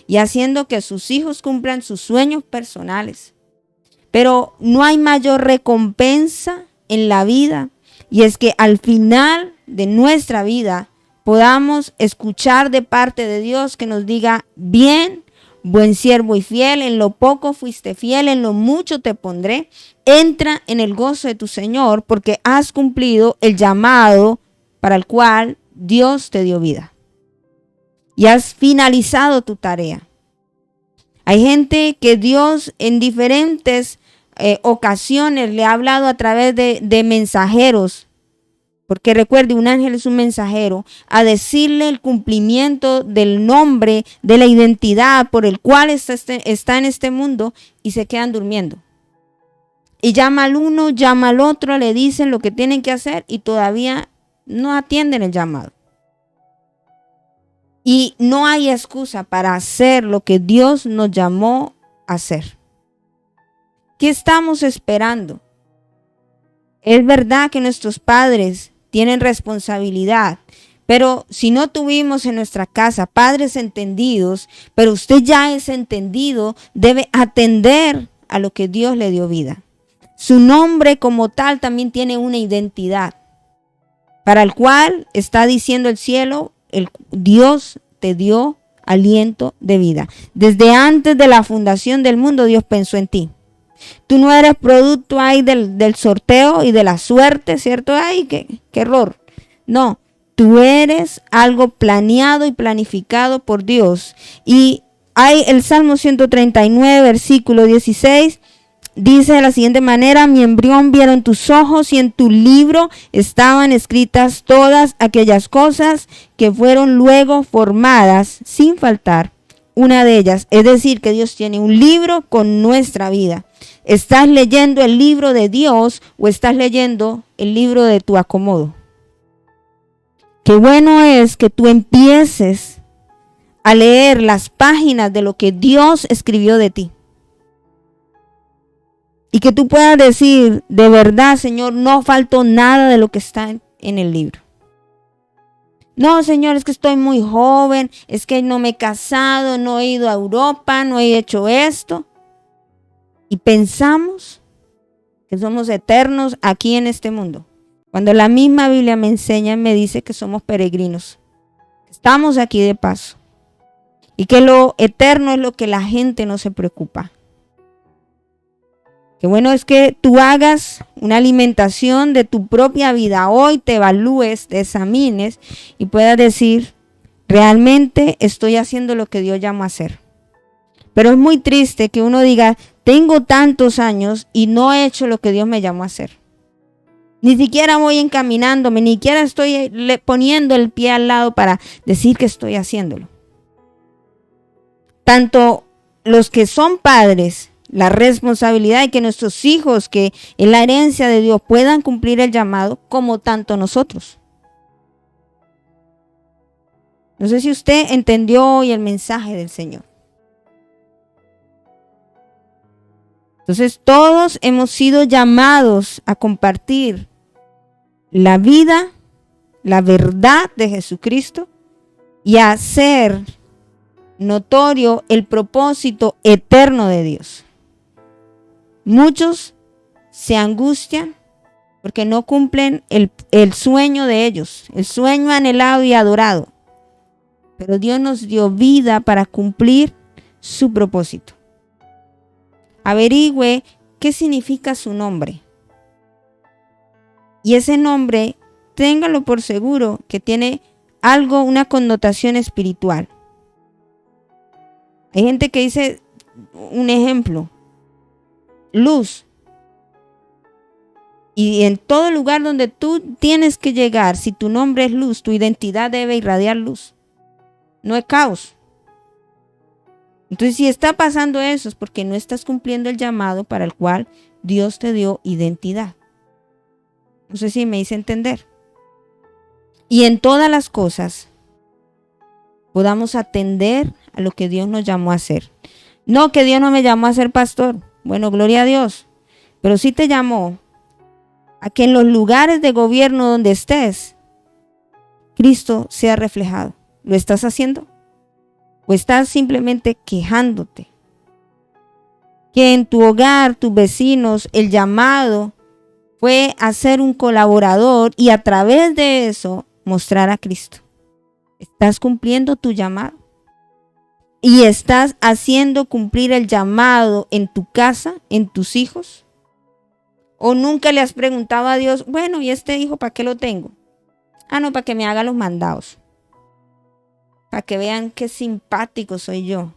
y haciendo que sus hijos cumplan sus sueños personales. Pero no hay mayor recompensa en la vida, y es que al final de nuestra vida podamos escuchar de parte de Dios que nos diga: bien, buen siervo y fiel, en lo poco fuiste fiel, en lo mucho te pondré. Entra en el gozo de tu Señor, porque has cumplido el llamado para el cual Dios te dio vida y has finalizado tu tarea. Hay gente que Dios en diferentes ocasiones le ha hablado a través de mensajeros, porque recuerde, un ángel es un mensajero, a decirle el cumplimiento del nombre, de la identidad por el cual está en este mundo, y se quedan durmiendo. Y llama al uno, llama al otro, le dicen lo que tienen que hacer y todavía no atienden el llamado. Y no hay excusa para hacer lo que Dios nos llamó a hacer. ¿Qué estamos esperando? Es verdad que nuestros padres tienen responsabilidad, pero si no tuvimos en nuestra casa padres entendidos, pero usted ya es entendido, debe atender a lo que Dios le dio vida. Su nombre como tal también tiene una identidad, para el cual está diciendo el cielo: Dios te dio aliento de vida. Desde antes de la fundación del mundo, Dios pensó en ti. Tú no eres producto ahí del sorteo y de la suerte, ¿cierto? Ay, qué error. No, tú eres algo planeado y planificado por Dios. Y hay el Salmo 139, versículo 16, dice de la siguiente manera: mi embrión vieron tus ojos y en tu libro estaban escritas todas aquellas cosas que fueron luego formadas sin faltar una de ellas. Es decir, que Dios tiene un libro con nuestra vida. ¿Estás leyendo el libro de Dios o estás leyendo el libro de tu acomodo? Qué bueno es que tú empieces a leer las páginas de lo que Dios escribió de ti. Y que tú puedas decir: de verdad, Señor, no faltó nada de lo que está en el libro. No, Señor, es que estoy muy joven, es que no me he casado, no he ido a Europa, no he hecho esto. Y pensamos que somos eternos aquí en este mundo, cuando la misma Biblia me enseña y me dice que somos peregrinos. Estamos aquí de paso. Y que lo eterno es lo que la gente no se preocupa. Qué bueno es que tú hagas una alimentación de tu propia vida hoy, te evalúes, te examines y puedas decir: realmente estoy haciendo lo que Dios llamó a hacer. Pero es muy triste que uno diga: tengo tantos años y no he hecho lo que Dios me llamó a hacer. Ni siquiera voy encaminándome, ni siquiera estoy poniendo el pie al lado para decir que estoy haciéndolo. Tanto los que son padres, la responsabilidad de que nuestros hijos, que en la herencia de Dios puedan cumplir el llamado, como tanto nosotros. No sé si usted entendió hoy el mensaje del Señor. Entonces todos hemos sido llamados a compartir la vida, la verdad de Jesucristo y a hacer notorio el propósito eterno de Dios. Muchos se angustian porque no cumplen el sueño de ellos, el sueño anhelado y adorado. Pero Dios nos dio vida para cumplir su propósito. Averigüe qué significa su nombre. Y ese nombre, téngalo por seguro que tiene algo, una connotación espiritual. Hay gente que dice, un ejemplo, luz. Y en todo lugar donde tú tienes que llegar, si tu nombre es luz, tu identidad debe irradiar luz. No es caos. Entonces, si está pasando eso, es porque no estás cumpliendo el llamado para el cual Dios te dio identidad. No sé si me hice entender. Y en todas las cosas podamos atender a lo que Dios nos llamó a hacer. No, que Dios no me llamó a ser pastor. Bueno, gloria a Dios. Pero sí te llamó a que en los lugares de gobierno donde estés, Cristo sea reflejado. ¿Lo estás haciendo? ¿O estás simplemente quejándote? Que en tu hogar, tus vecinos, el llamado fue a ser un colaborador y a través de eso mostrar a Cristo. ¿Estás cumpliendo tu llamado? ¿Y estás haciendo cumplir el llamado en tu casa, en tus hijos? ¿O nunca le has preguntado a Dios, bueno, ¿y este hijo para qué lo tengo? Ah, no, para que me haga los mandados. Para que vean qué simpático soy yo.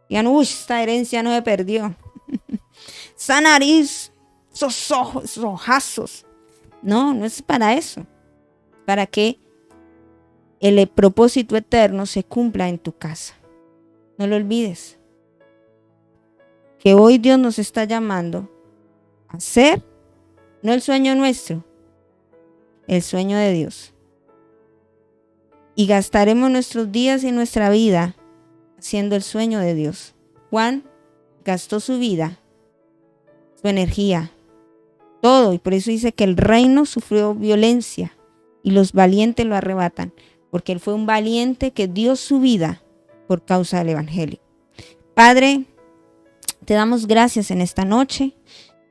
Digan, uy, esta herencia no se perdió. Esa nariz, esos ojos, esos ojazos. No, no es para eso. Para que el propósito eterno se cumpla en tu casa. No lo olvides. Que hoy Dios nos está llamando a hacer, no el sueño nuestro, el sueño de Dios. Y gastaremos nuestros días y nuestra vida haciendo el sueño de Dios. Juan gastó su vida, su energía, todo. Y por eso dice que el reino sufrió violencia y los valientes lo arrebatan. Porque él fue un valiente que dio su vida por causa del evangelio. Padre, te damos gracias en esta noche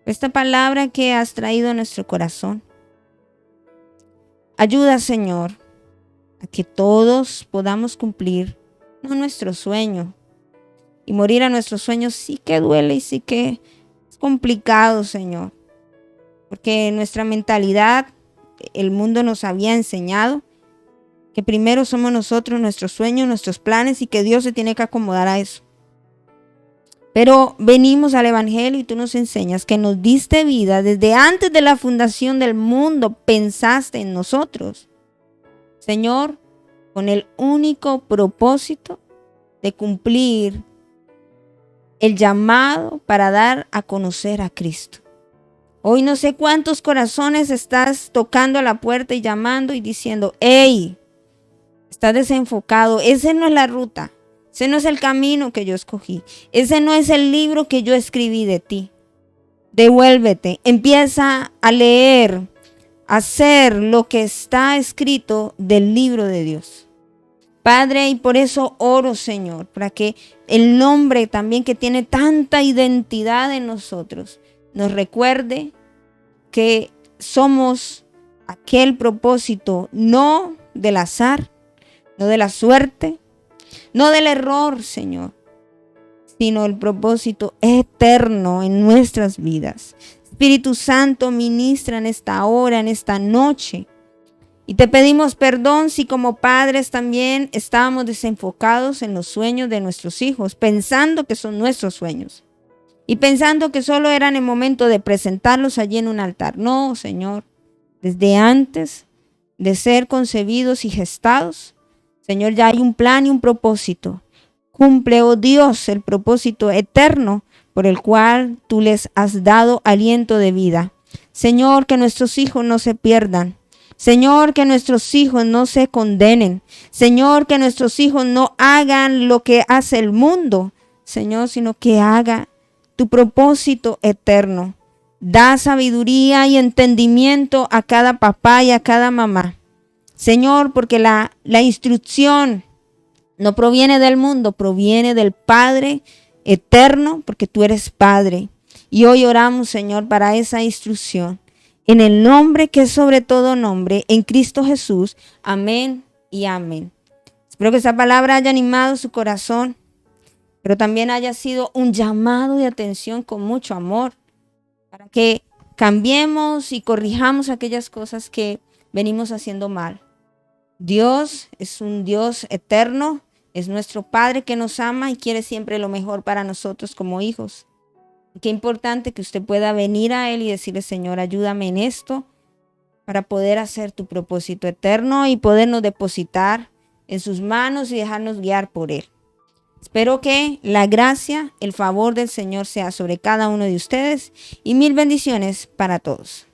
por esta palabra que has traído a nuestro corazón. Ayuda, Señor, a que todos podamos cumplir no nuestro sueño. Y morir a nuestros sueños sí que duele y sí que es complicado, Señor. Porque nuestra mentalidad, el mundo nos había enseñado que primero somos nosotros, nuestros sueños, nuestros planes y que Dios se tiene que acomodar a eso. Pero venimos al Evangelio y tú nos enseñas que nos diste vida desde antes de la fundación del mundo, pensaste en nosotros. Señor, con el único propósito de cumplir el llamado para dar a conocer a Cristo. Hoy no sé cuántos corazones estás tocando a la puerta y llamando y diciendo, hey, estás desenfocado, esa no es la ruta, ese no es el camino que yo escogí, ese no es el libro que yo escribí de ti. Devuélvete, empieza a leer, a hacer lo que está escrito del libro de Dios. Padre, y por eso oro, Señor, para que el nombre también que tiene tanta identidad en nosotros, nos recuerde que somos aquel propósito no del azar, no de la suerte, no del error, Señor, sino el propósito eterno en nuestras vidas. Espíritu Santo, ministra en esta hora, en esta noche. Y te pedimos perdón si como padres también estábamos desenfocados en los sueños de nuestros hijos, pensando que son nuestros sueños. Y pensando que solo eran el momento de presentarlos allí en un altar. No, Señor. desde antes de ser concebidos y gestados. Señor, ya hay un plan y un propósito. Cumple, oh Dios, el propósito eterno por el cual tú les has dado aliento de vida. Señor, que nuestros hijos no se pierdan. Señor, que nuestros hijos no se condenen. Señor, que nuestros hijos no hagan lo que hace el mundo. Señor, sino que haga tu propósito eterno. Da sabiduría y entendimiento a cada papá y a cada mamá. Señor, porque la instrucción no proviene del mundo, proviene del Padre eterno, porque tú eres Padre. Y hoy oramos, Señor, para esa instrucción. En el nombre que es sobre todo nombre, en Cristo Jesús. Amén y amén. Espero que esta palabra haya animado su corazón, pero también haya sido un llamado de atención con mucho amor, para que cambiemos y corrijamos aquellas cosas que venimos haciendo mal. Dios es un Dios eterno, es nuestro Padre que nos ama y quiere siempre lo mejor para nosotros como hijos. Qué importante que usted pueda venir a Él y decirle: Señor, ayúdame en esto para poder hacer tu propósito eterno y podernos depositar en sus manos y dejarnos guiar por Él. Espero que la gracia, el favor del Señor sea sobre cada uno de ustedes y mil bendiciones para todos.